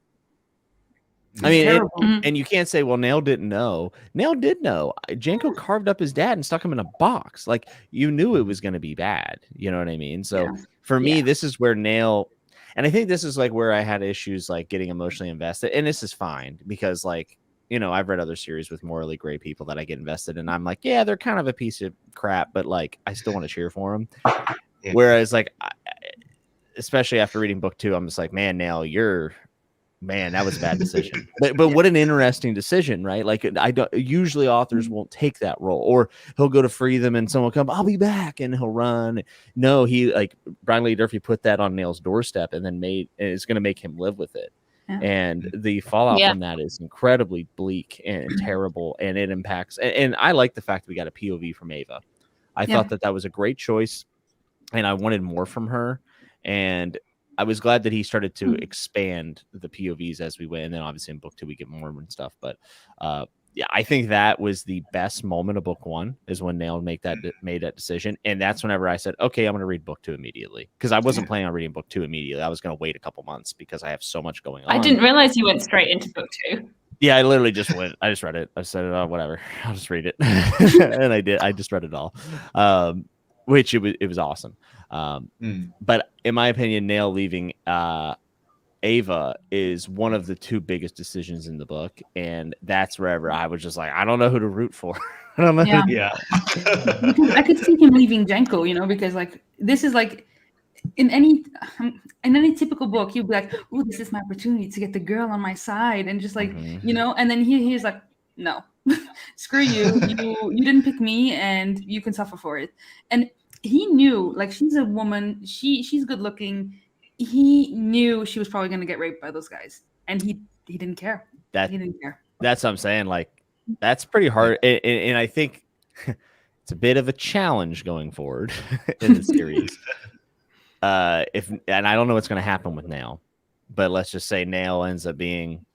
I mean, and you can't say, well, Nail didn't know. Nail did know. Janko carved up his dad and stuck him in a box. Like, you knew it was going to be bad. You know what I mean? So for me, this is where Nail, and I think this is like where I had issues like getting emotionally invested. And this is fine because like, I've read other series with morally gray people that I get invested in. I'm like, yeah, they're kind of a piece of crap, but like, I still want to cheer for them. Yeah. Whereas like, especially after reading book 2, I'm just like, man, Nail, that was a bad decision. but what an interesting decision, right? Like usually authors won't take that role, or he'll go to free them and someone will come, I'll be back, and he'll run. No, he like Brian Lee Durfee put that on Nail's doorstep and then it's going to make him live with it. And the fallout from that is incredibly bleak and terrible, and it impacts. And I like the fact that we got a POV from Ava. I thought that was a great choice, and I wanted more from her. And I was glad that he started to expand the POVs as we went. And then obviously in book 2 we get more and stuff. But yeah, I think that was the best moment of book 1 is when Nail made that decision. And that's whenever I said, okay, I'm going to read book 2 immediately, because I wasn't planning on reading book 2 immediately. I was going to wait a couple months because I have so much going on. I didn't realize you went straight into book 2. Yeah, I literally just went. I just read it. I said, oh, whatever, I'll just read it. And I did. I just read it all, which it was awesome. But in my opinion, Nail leaving Ava is one of the 2 biggest decisions in the book, and that's wherever I was just like, I don't know who to root for. I don't know. Because I could see him leaving Janko, because like this is like in any typical book, you'd be like, oh, this is my opportunity to get the girl on my side, and just like and then he's like, no, screw you, you didn't pick me, and you can suffer for it. And he knew, like, she's a woman, she's good looking. He knew she was probably going to get raped by those guys, and he didn't care. He didn't care. That's what I'm saying. Like, that's pretty hard. And I think it's it's a bit of a challenge going forward in the series. And I don't know what's going to happen with Nail, but let's just say Nail ends up being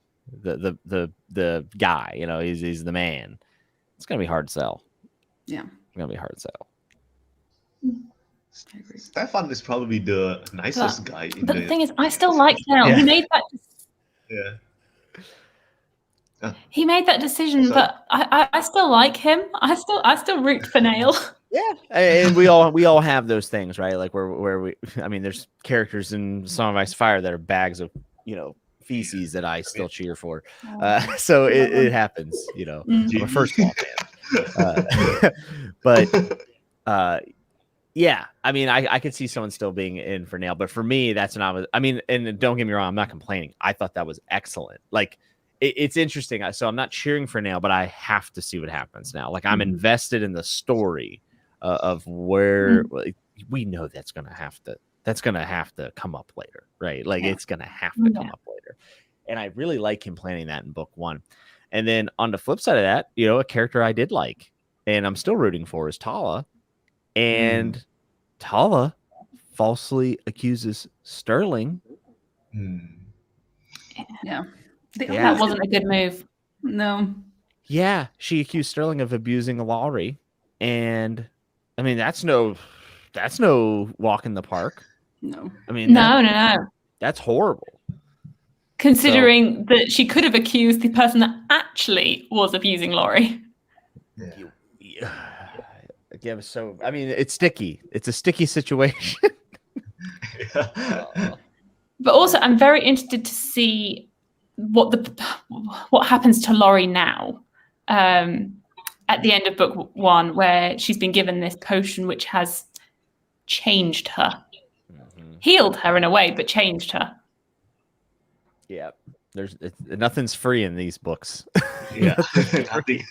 the guy. You know, he's the man. It's going to be hard to sell. Yeah, it's going to be hard to sell. I agree. Stefan is probably the nicest guy. But the thing is, I still like Nail. Yeah. He made that. Yeah. He made that decision, but I still like him. I still root for Nail. Yeah, and we all have those things, right? Like where we, I mean, there's characters in Song of Ice and Fire that are bags of, you know, feces that I still cheer for. So it happens, you know. I'm a first ball fan. But yeah, I mean, I could see someone still being in for Nail, but for me, that's not. I mean, and don't get me wrong, I'm not complaining. I thought that was excellent. Like, it's interesting. So I'm not cheering for Nail, but I have to see what happens now. Like, I'm invested in the story of where we know that's gonna have to come up later, right? Like, it's gonna have to come up later. And I really like him planning that in book 1. And then on the flip side of that, you know, a character I did like and I'm still rooting for is Tala. And Tala falsely accuses Sterling. Yeah. That wasn't a good move. No. Yeah, she accused Sterling of abusing Laurie. And I mean, that's no walk in the park. No. I mean, no. That's horrible. Considering that she could have accused the person that actually was abusing Laurie. Yeah, so I mean, it's sticky. It's a sticky situation. But also, I'm very interested to see what happens to Laurie now. At the end of book 1, where she's been given this potion which has changed her, healed her in a way, but changed her. Yeah, nothing's free in these books. Yeah, nothing.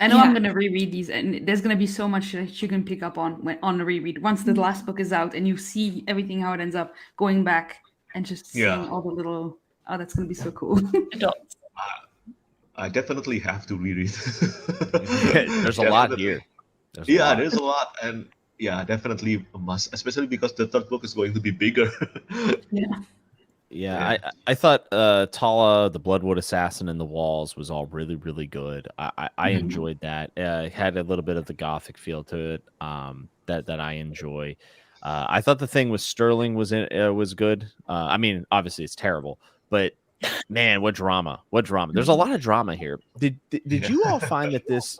I know I'm going to reread these, and there's going to be so much that you can pick up on the reread. Once the last book is out and you see everything, how it ends up, going back and just seeing all the little, that's going to be so cool. I definitely have to reread. There's a lot here. There's a lot. And yeah, definitely a must, especially because the third book is going to be bigger. Yeah, I thought Tala, the Bloodwood Assassin, and the Walls was all really, really good. I enjoyed that. It had a little bit of the gothic feel to it that I enjoy. I thought the thing with Sterling was good. I mean, obviously it's terrible, but man, what drama! What drama! There's a lot of drama here. Did you all find that this?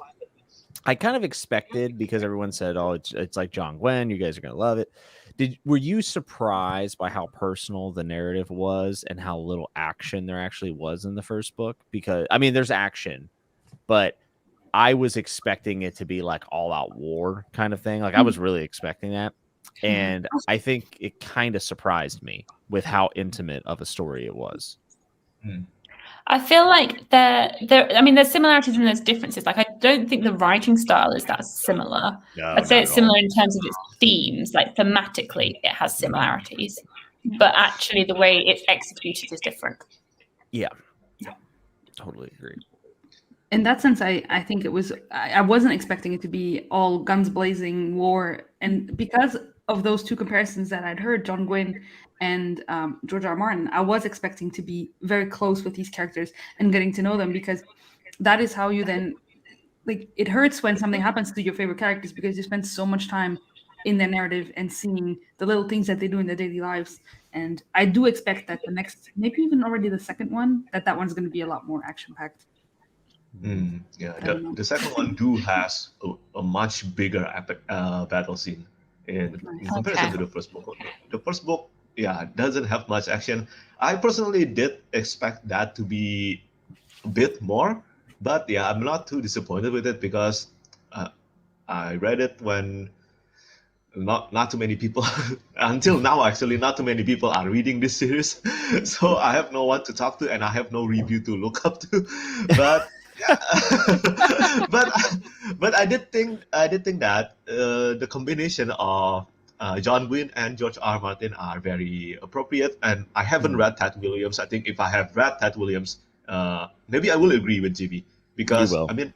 I kind of expected, because everyone said, "Oh, it's like John Gwen. You guys are gonna love it." Were you surprised by how personal the narrative was and how little action there actually was in the first book? Because I mean, there's action, but I was expecting it to be like all out war kind of thing. Like, I was really expecting that, and I think it kind of surprised me with how intimate of a story it was. I feel like there's similarities and there's differences. Like, I don't think the writing style is that similar. I'd say it's similar in terms of its themes. Like, thematically, it has similarities, but actually the way it's executed is different. Yeah, totally agree. In that sense, I think it was. I wasn't expecting it to be all guns blazing war, and because of those two comparisons that I'd heard, John Gwynne and George R. R. Martin, I was expecting to be very close with these characters and getting to know them, because that is how you then, like, it hurts when something happens to your favorite characters because you spend so much time in their narrative and seeing the little things that they do in their daily lives. And I do expect that the next, maybe even already the second one, that one's going to be a lot more action-packed. The second one has a much bigger epic battle scene in comparison to the first book. The first book, doesn't have much action. I personally did expect that to be a bit more, but I'm not too disappointed with it, because I read it when not too many people until now, actually, not too many people are reading this series. So I have no one to talk to and I have no review to look up to. But but I did think that the combination of John Gwynne and George R. R. Martin are very appropriate. And I haven't read Ted Williams. I think if I have read Ted Williams, maybe I will agree with GB, because will. I mean,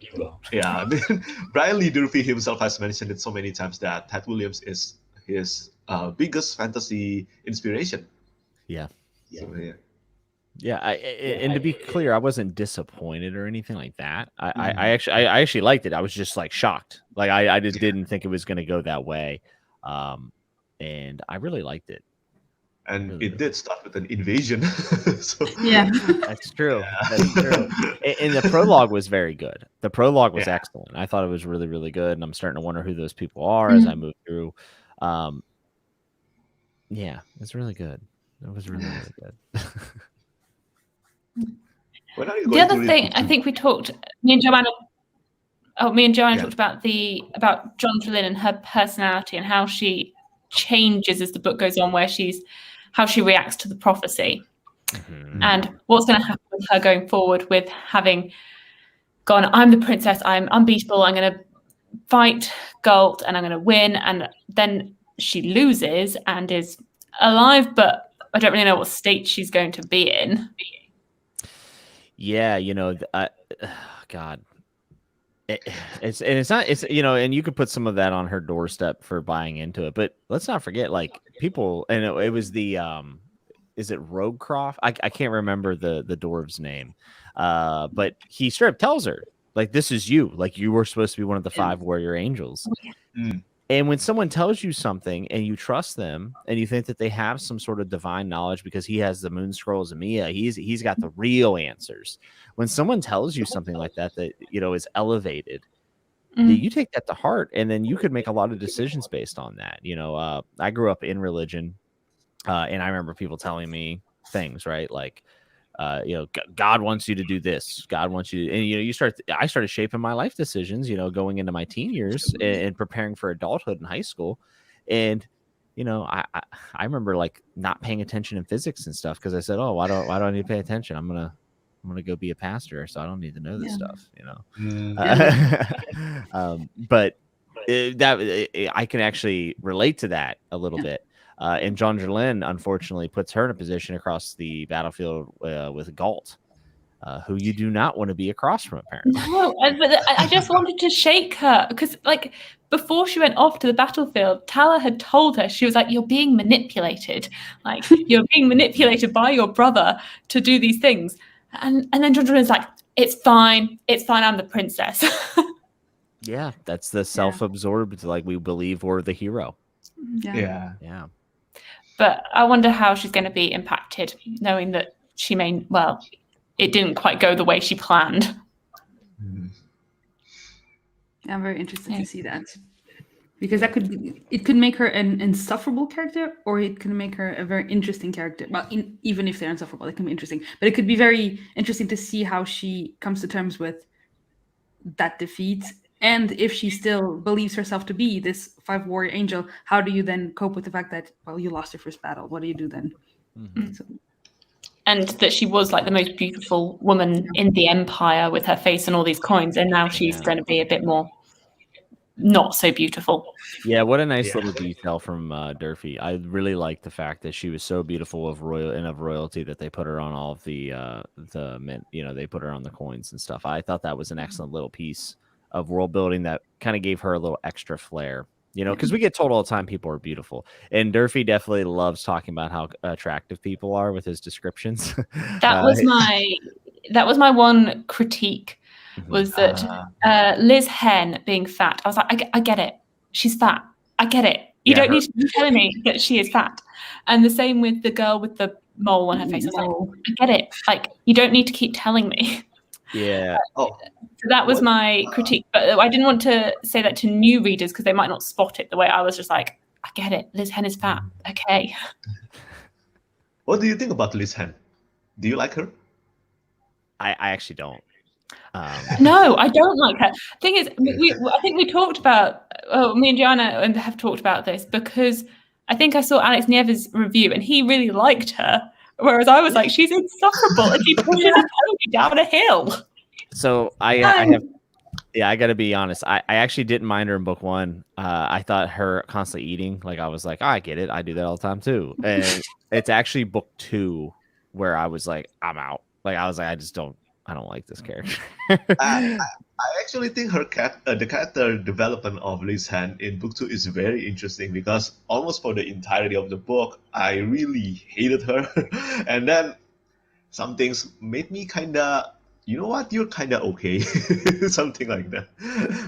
yeah, I mean, Brian Lee Durfee himself has mentioned it so many times that Ted Williams is his biggest fantasy inspiration. Yeah. So, yeah. Yeah, and to be clear, I wasn't disappointed or anything like that. I Mhm. actually liked it. I was just like shocked. Like I just didn't think it was going to go that way, and I really liked it. And Really, it really. did start with an invasion. So Yeah. That's true. That's true. And the prologue was very good. The prologue was Yeah. excellent. I thought it was really, really good, and I'm starting to wonder who those people are as I move through. Yeah, it's really good. It was really, really good. When are you The going to other read thing book I two? think we talked, me and Joanna Yeah. talked about John Trelyn and her personality and how she changes as the book goes on, how she reacts to the prophecy, and what's going to happen with her going forward with having gone, I'm the princess, I'm unbeatable, I'm going to fight Galt and I'm going to win, and then she loses and is alive, but I don't really know what state she's going to be in. Yeah, God. It's not, and you could put some of that on her doorstep for buying into it, but let's not forget, like, people, and it was the is it Roguecroft? I can't remember the dwarf's name, but he straight up tells her, like, this is you, like, you were supposed to be one of the 5 warrior angels. And when someone tells you something and you trust them and you think that they have some sort of divine knowledge because he has the moon scrolls of Mia, he's got the real answers. When someone tells you something like that is elevated, you take that to heart, and then you could make a lot of decisions based on that. I grew up in religion, and I remember people telling me things, right? Like, God wants you to do this. God wants you to, and I started shaping my life decisions, going into my teen years and preparing for adulthood in high school. And, I remember, like, not paying attention in physics and stuff because I said, oh, why do I need to pay attention? I'm gonna go be a pastor, so I don't need to know this stuff, but I can actually relate to that a little bit. And John Jerlin, unfortunately, puts her in a position across the battlefield with Galt, who you do not want to be across from, apparently. No, but I just wanted to shake her because, like, before she went off to the battlefield, Tala had told her, she was like, you're being manipulated. Like, you're being manipulated by your brother to do these things. And then John Jordan's like, it's fine, I'm the princess. Yeah, that's the self-absorbed, like, we believe we're the hero. Yeah. But I wonder how she's going to be impacted, knowing that it didn't quite go the way she planned. I'm very interested to see that, because it could make her an insufferable character, or it could make her a very interesting character. Well, even if they're insufferable, it can be interesting. But it could be very interesting to see how she comes to terms with that defeat, and if she still believes herself to be this 5 warrior angel, how do you then cope with the fact that, well, you lost your first battle? What do you do then? So, and that she was, like, the most beautiful woman in the empire with her face and all these coins, and now she's going to be a bit more not so beautiful. Yeah, what a nice little detail from Durfee. I really like the fact that she was so beautiful of royalty that they put her on all of the mint, they put her on the coins and stuff. I thought that was an excellent little piece of world building that kind of gave her a little extra flair. Because we get told all the time people are beautiful, and Durfee definitely loves talking about how attractive people are with his descriptions. That was my one critique, was that Liz Hen being fat. I was like, I get it. She's fat. I get it. You don't need to be telling me that she is fat. And the same with the girl with the mole on her face. I was like, I get it. Like, you don't need to keep telling me. Yeah. So that was my critique, but I didn't want to say that to new readers because they might not spot it the way I was. Just like, I get it. Liz Hen is fat. Okay. What do you think about Liz Hen? Do you like her? I actually don't. No, I don't like her. Thing is, I think we talked about. Me and Joanna have talked about this because I think I saw Alex Nieves' review and he really liked her, whereas I was like, she's insufferable and she pushes a pony down a hill. So I got to be honest. I actually didn't mind her in book 1. I thought her constantly eating, like, I was like, I get it. I do that all the time too. And it's actually book 2 where I was like, I'm out. Like, I was like, I just don't. I don't like this character. I actually think the character development of Liz Han in book 2 is very interesting because almost for the entirety of the book, I really hated her, and then some things made me kinda, you know what, you're kinda okay, something like that.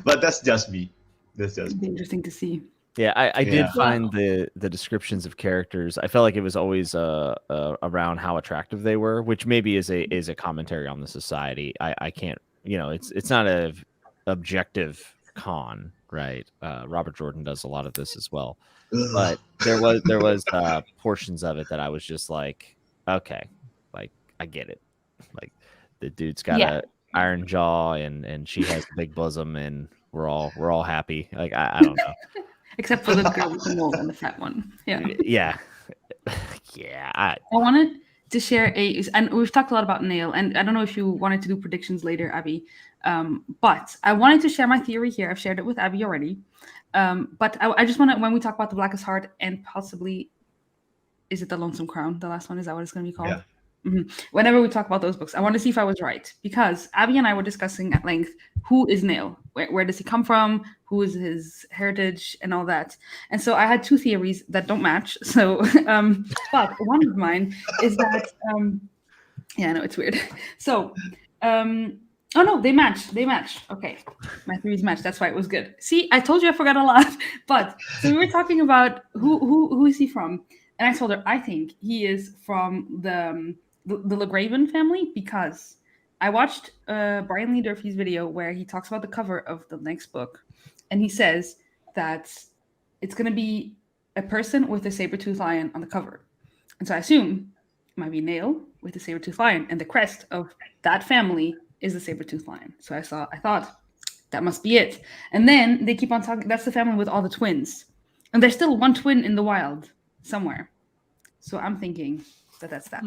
But that's just me. That's just It'd be interesting to see. Yeah, I did Yeah. find the descriptions of characters. I felt like it was always around how attractive they were, which maybe is a commentary on the society. I can't, it's not a objective con, right? Robert Jordan does a lot of this as well, but there was portions of it that I was just like, okay, like I get it. Like the dude's got Yeah. a iron jaw and she has a big bosom and we're all happy. Like I don't know. Except for the girl with the mole and the fat one. Yeah. Yeah. Yeah. I wanted to share and we've talked a lot about Nail, and I don't know if you wanted to do predictions later, Abby, but I wanted to share my theory here. I've shared it with Abby already, but I just want to, when we talk about the Blackest Heart and possibly, is it the Lonesome Crown? The last one, is that what it's going to be called? Yeah. Mm-hmm. Whenever we talk about those books, I want to see if I was right, because Abby and I were discussing at length who is Nail, where does he come from, who is his heritage, and all that. And so I had two theories that don't match. So, but one of mine is that, yeah, I know it's weird. So, oh no, they match. They match. Okay, my theories match. That's why it was good. See, I told you I forgot a lot. But so we were talking about who is he from, and I told her I think he is from the LeGraven family, because I watched Brian Lee Durfee's video where he talks about the cover of the next book, and he says that it's going to be a person with a saber-toothed lion on the cover. And so I assume it might be Nail with the saber-toothed lion, and the crest of that family is the saber-toothed lion. So I thought that must be it. And then they keep on talking, that's the family with all the twins. And there's still one twin in the wild somewhere. So I'm thinking that that's that.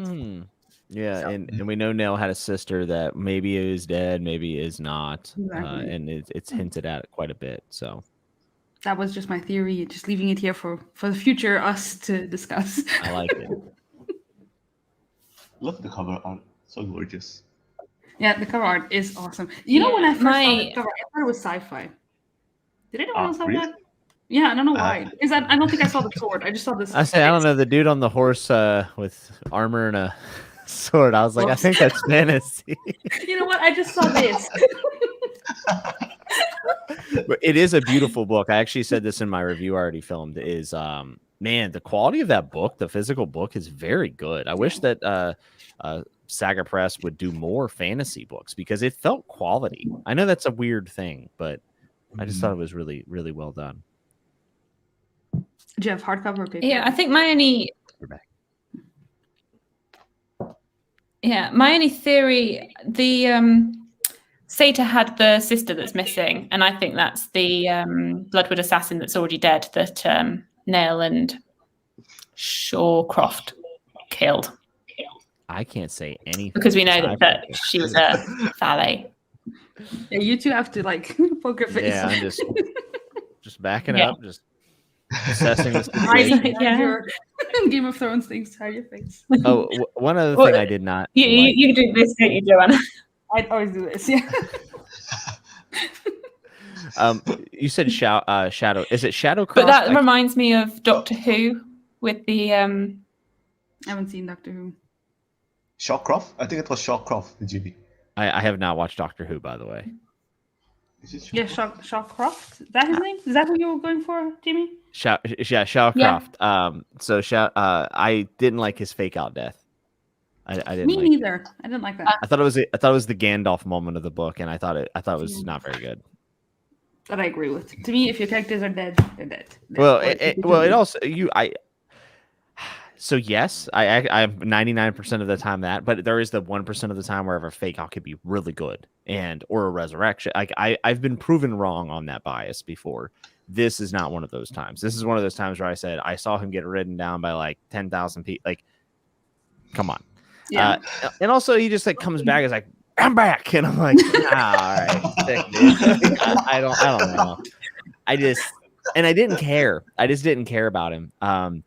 Yeah, So- and we know Nail had a sister that maybe is dead, maybe is not, Exactly. and it's hinted at quite a bit. So That was just my theory, just leaving it here for the future us to discuss. I like it. love the cover art, so gorgeous. Yeah, the cover art is awesome. You know, when I first saw the cover, I thought it was sci-fi. Did anyone else have really? that? Yeah, I don't know why. Is that I don't think I saw the sword. I just saw this. I don't know, the dude on the horse with armor and a sword. I was like, I think that's fantasy. You know what? I just saw this. But it is a beautiful book. I actually said this in my review I already filmed. Is man, the quality of that book, the physical book, is very good. I wish that Saga Press would do more fantasy books because it felt quality. I know that's a weird thing, but I just thought it was really, really well done. Jeff, hardcover or paper? Yeah, I think my only theory, the Sata had the sister that's missing, and I think that's the Bloodwood assassin that's already dead that Nail and Shawcroft killed. I can't say anything Because we know that she was a valet. Yeah, you two have to like poker face. Yeah, I'm just backing Yeah. up, just assessing the Hiding situation. behind your Game of Thrones things to hide your face. Oh, one other Well, thing I did not. You do this, don't you, Joanna? I'd always do this. Yeah. You said shadow. Is it Shadowcroft? But that reminds me of Doctor Who with the I haven't seen Doctor Who. Shawcroft? I think it was Shawcroft, Jimmy. I have not watched Doctor Who, by the way. Is it Yeah, Shawcroft. Is that his name? Is that who you were going for, Jimmy? Shawcroft. I didn't like his fake out death. I didn't. Me like it. neither. I didn't like that. I thought it was the Gandalf moment of the book, and I thought it was not very good. That I agree with. To me, if your characters are dead, they're dead. Well, it also So yes, I'm 99% of the time that, but there is the 1% of the time where a fake out could be really good or a resurrection. Like I've been proven wrong on that bias before. This is not one of those times. This is one of those times where I said I saw him get ridden down by like 10,000 people. Like, come on. Yeah. And also he just like comes back as like, I'm back, and I'm like, all right, sick, dude. I don't know. I didn't care. I just didn't care about him. I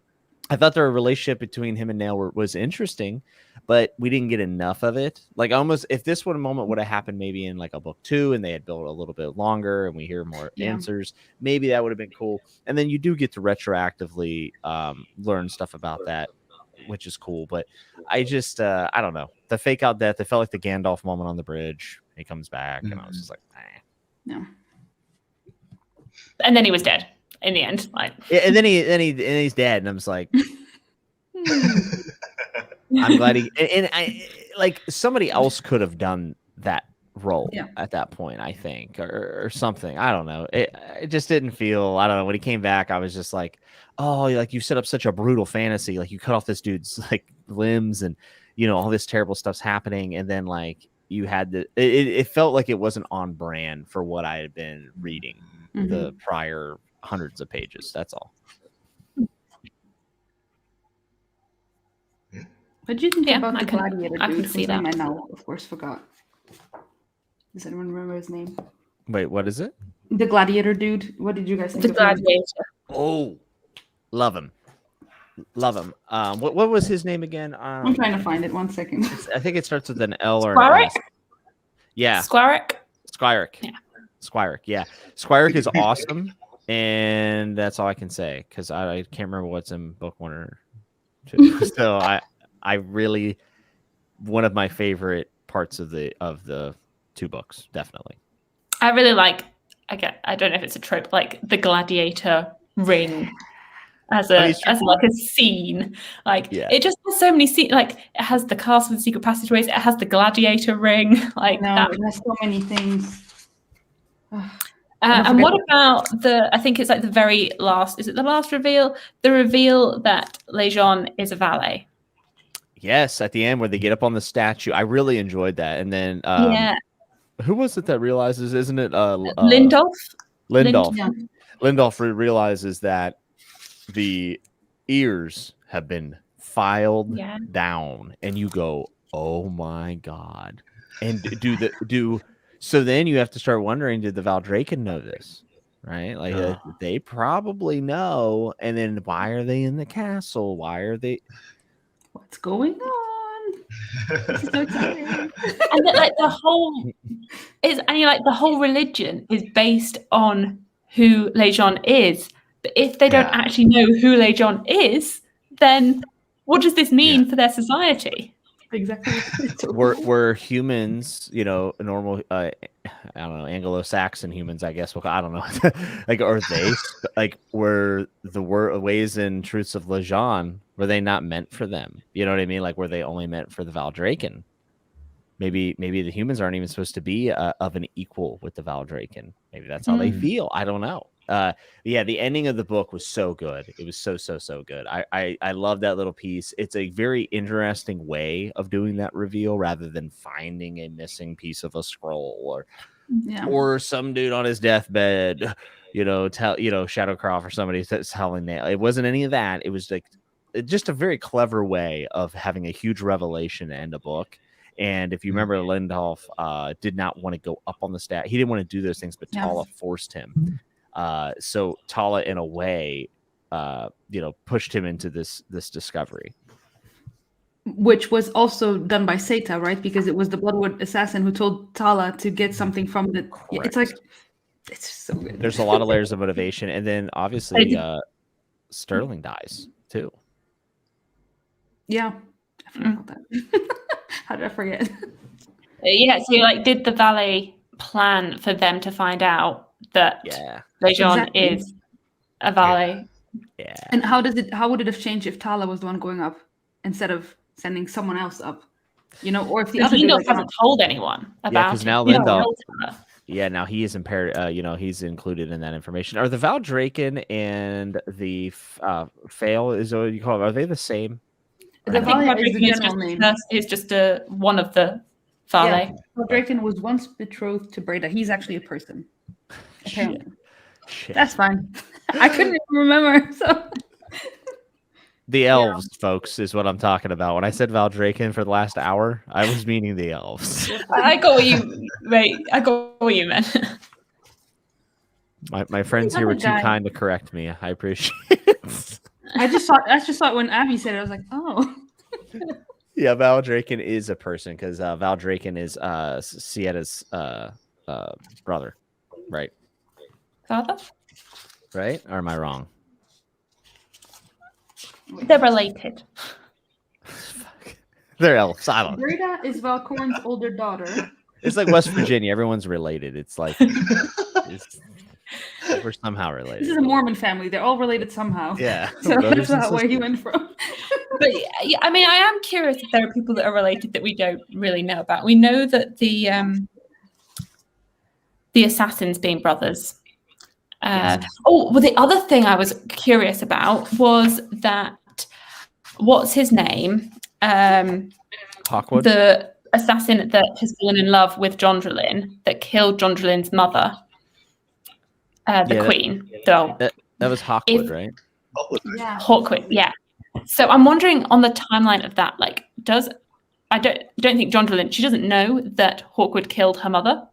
thought the relationship between him and Nail was interesting, but we didn't get enough of it. Like almost if this moment would have happened maybe in like a book 2 and they had built a little bit longer and we hear more answers, maybe that would have been cool. And then you do get to retroactively learn stuff about that, which is cool. But I just I don't know, the fake out death, it felt like the Gandalf moment on the bridge. He comes back and I was just like, no. And then he was dead in the end. Like, and then he's dead, and I'm just like, I'm glad and I like somebody else could have done that role at that point, I think, or something. I don't know. It just didn't feel. I don't know. When he came back, I was just like, oh, like you set up such a brutal fantasy. Like you cut off this dude's like limbs, and all this terrible stuff's happening, and then like you had the. It felt like it wasn't on brand for what I had been reading the prior hundreds of pages. That's all. What do you think about the gladiator I dude? can see that. I now, of course, forgot. Does anyone remember his name? Wait, what is it? The gladiator dude. What did you guys think The of gladiator. him? Oh, love him. What was his name again? I'm trying to find it. 1 second. I think it starts with an L or Squirek? an S. Yeah. Squirek? Yeah. Squirek. Yeah. Squirek is awesome. And that's all I can say because I can't remember what's in book 1 or 2. So I really, one of my favorite parts of the 2 books, definitely. I really like, I don't know if it's a trope, like the gladiator ring as a scene. Like it just has so many scenes. Like it has the castle with secret passageways. It has the gladiator ring. Like it has so many things. And what about I think it's like the very last, is it the last reveal? The reveal that Lejeune is a valet. Yes, at the end where they get up on the statue. I really enjoyed that. And then who was it that realizes, isn't it Lindolf? Lindolf realizes that the ears have been filed down, and you go, oh my God. And so then you have to start wondering, did the Valdraken know this? Right? Like they probably know. And then why are they in the castle? Why are they? What's going on? This is so exciting. And the whole religion is based on who Lejeune is. But if they don't actually know who Lejeune is, then what does this mean for their society? Exactly. We're humans, normal, I don't know, Anglo-Saxon humans, I guess. Well, I don't know. Like, are they like were the ways and truths of Lejeune, were they not meant for them? You know what I mean? Like, were they only meant for the Valdraken? Maybe the humans aren't even supposed to be of an equal with the Valdraken. Maybe that's how they feel. I don't know. The ending of the book was so good. It was so good. I love that little piece. It's a very interesting way of doing that reveal rather than finding a missing piece of a scroll or some dude on his deathbed, Shadowcroft or somebody telling that. It wasn't any of that. It was like just a very clever way of having a huge revelation to end a book. And if you remember, Lindolf did not want to go up on the stat. He didn't want to do those things, but Tala forced him. So Tala, in a way, pushed him into this discovery, which was also done by Seta, right? Because it was the Bloodwood assassin who told Tala to get something from the. Yeah, it's like it's so good. There's a lot of layers of motivation, and then obviously Sterling dies too. Yeah, I forgot about that. How did I forget? So did the valet plan for them to find out that Lejeune is a valet? Yeah. And how would it have changed if Tala was the one going up instead of sending someone else up? Or if the other Lindolf hasn't told anyone about because now Lindolf. Yeah, now he is impaired. He's included in that information. Are the Valdraken and the Fail is what you call it? Are they the same? The valet is the general name. Is just one of the valet. Yeah. Valdraken was once betrothed to Breda. He's actually a person. Apparently. Shit. That's fine. I couldn't even remember. So the elves, folks, is what I'm talking about. When I said Valdraken for the last hour, I was meaning the elves. I got what you meant. My friends here were too kind to correct me. I appreciate it. I just thought when Abby said it, I was like, oh. Yeah, Val Draken is a person because Val Draken is Sietta's brother, right? Father? Right? Or am I wrong? They're related. They're elves. I don't know. Breda is Valcorn's older daughter. It's like West Virginia. Everyone's related. It's like we're somehow related. This is a Mormon family. They're all related somehow. Yeah. So Brothers that's and not where he sisters. went from. But yeah, I mean, I am curious if there are people that are related that we don't really know about. We know that the assassins being brothers. Oh, well, the other thing I was curious about was that what's his name? Hawkwood. The assassin that has fallen in love with Jondrelin, that killed Jondrelin's mother, the queen. That was Hawkwood, right? Yeah. Hawkwood, yeah. So I'm wondering on the timeline of that, like, I don't think Jondrelin, she doesn't know that Hawkwood killed her mother,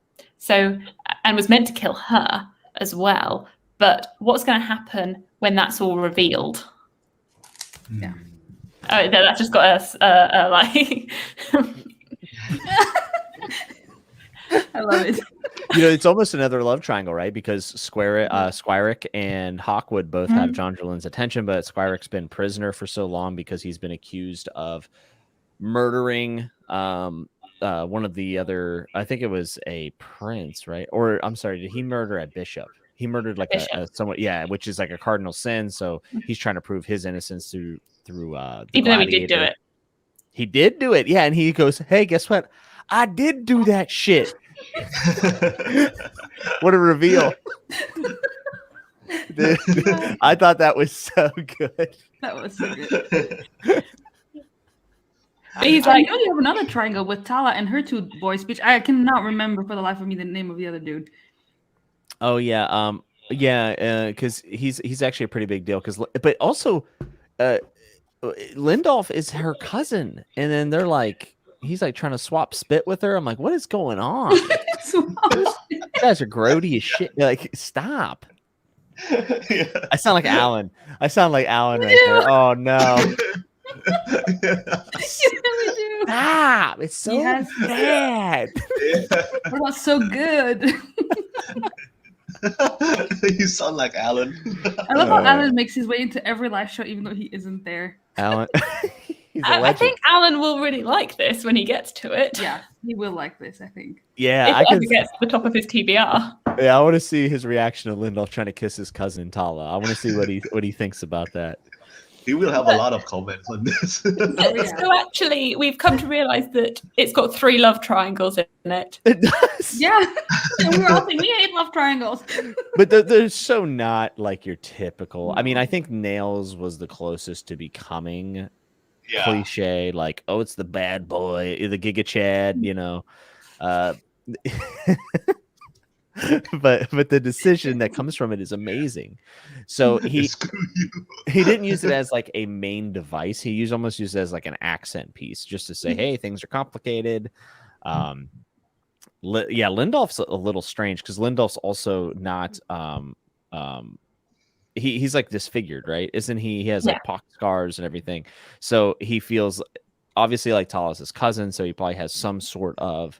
and was meant to kill her as well. But what's going to happen when that's all revealed? Yeah. Oh, that's just got us like. I love it. It's almost another love triangle, right? Because Squiric and Hawkwood both have Jondrelin's attention, but Squiric's been prisoner for so long because he's been accused of murdering one of the other. I think it was a prince, right? Or I'm sorry, did he murder a bishop? He murdered like a somewhat, which is like a cardinal sin. So he's trying to prove his innocence through even though he did do it. He did do it, yeah. And he goes, "Hey, guess what? I did do that shit." What a reveal. I thought that was so good. That was so good. He's I like, know you have another triangle with Tala and her two boys, which I cannot remember for the life of me the name of the other dude. Oh yeah, because he's actually a pretty big deal. But also, Lindolf is her cousin, and then they're like, he's like trying to swap spit with her. I'm like, what is going on? You guys are grody as shit. Like, stop. Yeah. I sound like Alan. Right there. Oh no. You really do. Stop. It's so bad. What was so good? You sound like Alan. I love how Alan makes his way into every live show, even though he isn't there. Alan. I think Alan will really like this when he gets to it. Yeah, he will like this, I think. Yeah, if it ever gets to the top of his TBR. Yeah, I want to see his reaction to Lindolf trying to kiss his cousin Tala. I want to see what he thinks about that. He will have a lot of comments on this. So actually, we've come to realize that it's got 3 love triangles in it. It does. Yeah, and we were all saying we hate love triangles. But they're so not like your typical. I mean, I think Nails was the closest to becoming cliche, like, oh, it's the bad boy, the Giga Chad, but the decision that comes from it is amazing. So he didn't use it as like a main device. He almost used it as like an accent piece, just to say, hey, things are complicated. Lindolf's a little strange because Lindolf's also not he's like disfigured, right? Isn't he? He has like pock scars and everything. So he feels obviously like Tala's his cousin, so he probably has some sort of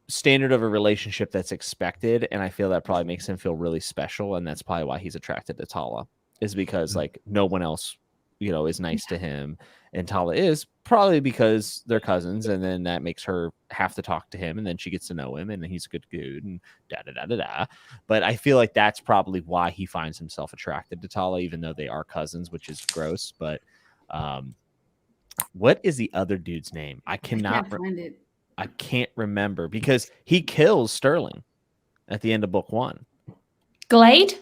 standard of a relationship that's expected, and I feel that probably makes him feel really special, and that's probably why he's attracted to Tala, is because like no one else is nice to him, and Tala is probably because they're cousins, and then that makes her have to talk to him, and then she gets to know him, and then he's a good dude, and da. But I feel like that's probably why he finds himself attracted to Tala, even though they are cousins, which is gross. But what is the other dude's name? I cannot find it. I can't remember because he kills Sterling at the end of book 1. Glade?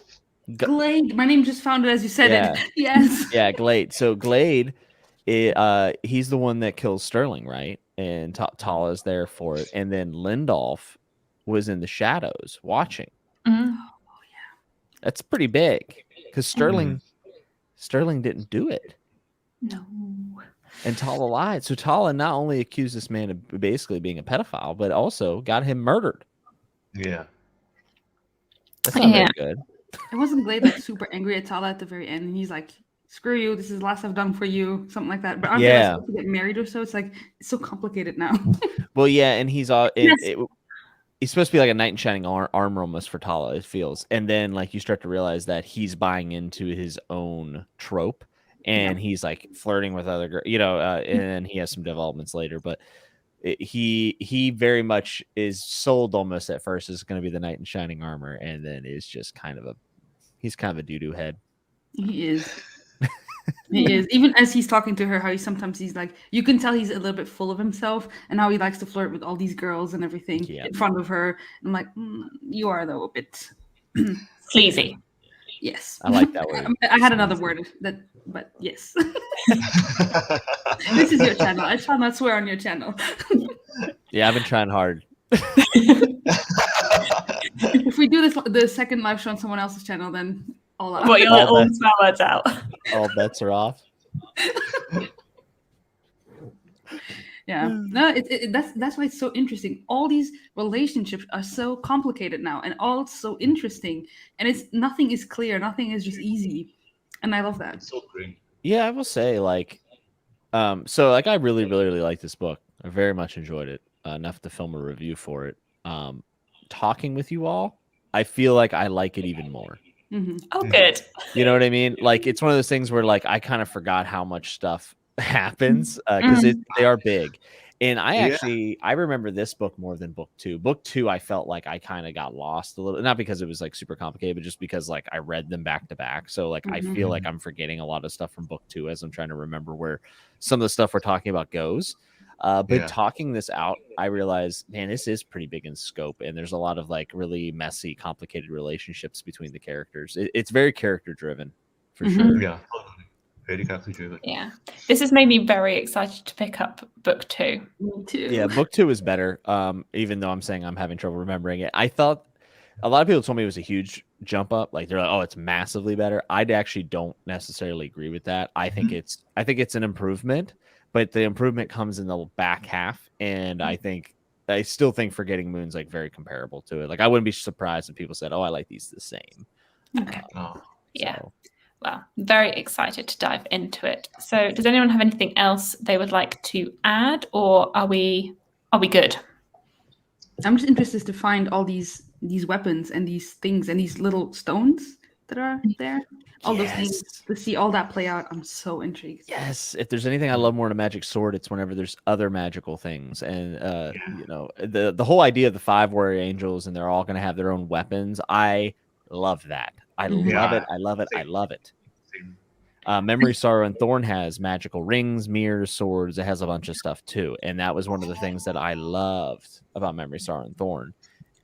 Glade. My name just found it as you said it. Yes. Yeah, Glade. So Glade, he's the one that kills Sterling, right? And Tala's there for it. And then Lindolf was in the shadows watching. Mm-hmm. Oh, yeah. That's pretty big because Sterling didn't do it. No. And Tala lied. So Tala not only accused this man of basically being a pedophile, but also got him murdered. Yeah. That's not very good. It wasn't Glade like super angry at Tala at the very end, and he's like, screw you, this is the last I've done for you, something like that. But aren't they Yeah. supposed to get married or so? It's like it's so complicated now. Well, yeah, and he's all Yes. he's supposed to be like a knight in shining armor almost for Tala, it feels. And then like you start to realize that he's buying into his own trope, and he's like flirting with other girls, and then he has some developments later, but he very much is sold almost at first as going to be the knight in shining armor, and then is just he's kind of a doo-doo head. He is. He is. Even as he's talking to her, how he's like, you can tell he's a little bit full of himself, and how he likes to flirt with all these girls and everything in front of her. I'm like, you are though a bit sleazy. Yes, I like that word. I had another word but yes. This is your channel. I shall not swear on your channel. Yeah, I've been trying hard. If we do the second live show on someone else's channel, then all out. Well, you'll let all the swear words out. All bets are off. Yeah, no, that's why it's so interesting. All these relationships are so complicated now, and all so interesting. And nothing is clear, nothing is just easy, and I love that. It's so great. Yeah, I will say like, so like I really, really, really like this book. I very much enjoyed it enough to film a review for it. Talking with you all, I feel like I like it even more. Mm-hmm. Oh, good. You know what I mean? Like it's one of those things where like I kind of forgot how much stuff happens because they are big. And I remember this book more than book 2. Book 2, I felt like I kind of got lost a little, not because it was like super complicated, but just because like I read them back to back. So like I feel like I'm forgetting a lot of stuff from book 2 as I'm trying to remember where some of the stuff we're talking about goes. But talking this out, I realized, man, this is pretty big in scope, and there's a lot of like really messy, complicated relationships between the characters. It's very character driven, for sure. Yeah, totally. Very character driven. Yeah, this has made me very excited to pick up book 2. Me too. Yeah, book 2 is better. Even though I'm saying I'm having trouble remembering it, I thought a lot of people told me it was a huge jump up. Like they're like, oh, it's massively better. I actually don't necessarily agree with that. I think it's an improvement. But the improvement comes in the back half, and I still think Forgetting Moon's like very comparable to it. Like I wouldn't be surprised if people said, "Oh, I like these the same." Okay. Yeah. Well, very excited to dive into it. So, does anyone have anything else they would like to add, or are we good? I'm just interested to find all these weapons and these things and these little stones that are there. All those things, to see all that play out. I'm so intrigued. Yes, if there's anything I love more than a magic sword, it's whenever there's other magical things. And the whole idea of the 5 warrior angels and they're all going to have their own weapons. I love that. I love it. I love it. I love it. Memory, Sorrow, and Thorn has magical rings, mirrors, swords. It has a bunch of stuff too. And that was one of the things that I loved about Memory, Sorrow, and Thorn.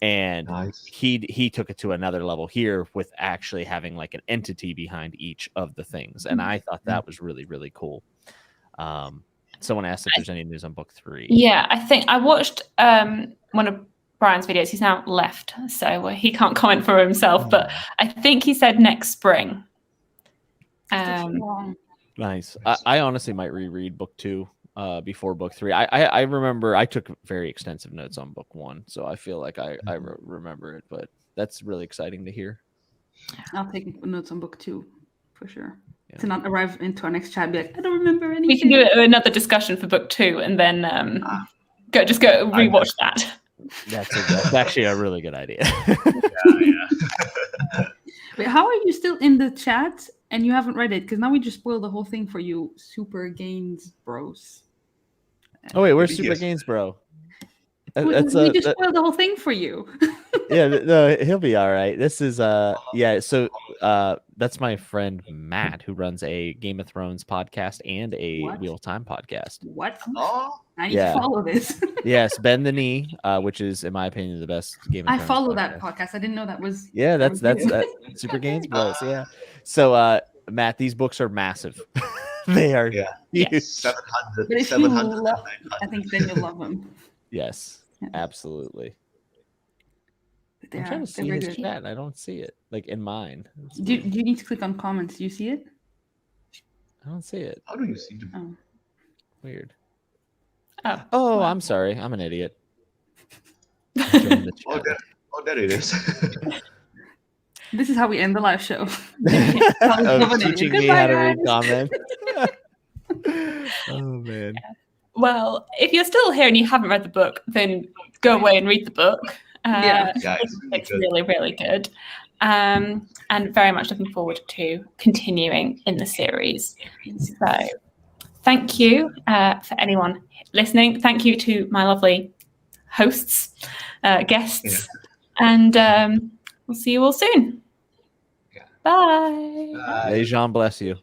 And he took it to another level here with actually having like an entity behind each of the things. And I thought that was really, really cool. Someone asked if there's any news on book 3. Yeah, I think I watched one of Brian's videos. He's now left, so he can't comment for himself, but I think he said next spring. Nice. I honestly might reread book 2 before book 3. I remember I took very extensive notes on book 1, so I feel like I remember it, but that's really exciting to hear. I'll take notes on book 2 for sure. Yeah. To not arrive into our next chat and be like, I don't remember anything. We can do another discussion for book 2 and then go rewatch that. That's actually a really good idea. Wait, how are you still in the chat and you haven't read it? Because now we just spoiled the whole thing for you, Super Gains Bros. Oh wait, where's Super Gains Bro? We just spoiled the whole thing for you. Yeah, no, he'll be all right. This is so that's my friend Matt, who runs a Game of Thrones podcast and a Wheel of Time podcast. What? Oh, I need to follow this. Yes, Bend the Knee, which is in my opinion the best Game of Thrones. I follow that podcast. I didn't know that was. Yeah, that's Super Gains Bros. Yeah. So Matt, these books are massive. They are huge. 700. But if 700, you love, I think then you'll love them. Yes, absolutely. I'm trying to see his chat, and I don't see it. Like in mine. Do you need to click on comments? Do you see it? I don't see it. How do you see them? Oh. Weird. Oh, I'm sorry. I'm an idiot. There it is. This is how we end the live show. Of teaching me how to read Goodbye, comments. Oh man. Well, if you're still here and you haven't read the book, then go away and read the book. Yeah. Yeah, It's really, really good. And very much looking forward to continuing in the series. So thank you for anyone listening. Thank you to my lovely hosts, guests, and we'll see you all soon. Yeah. Bye. May Jean bless you.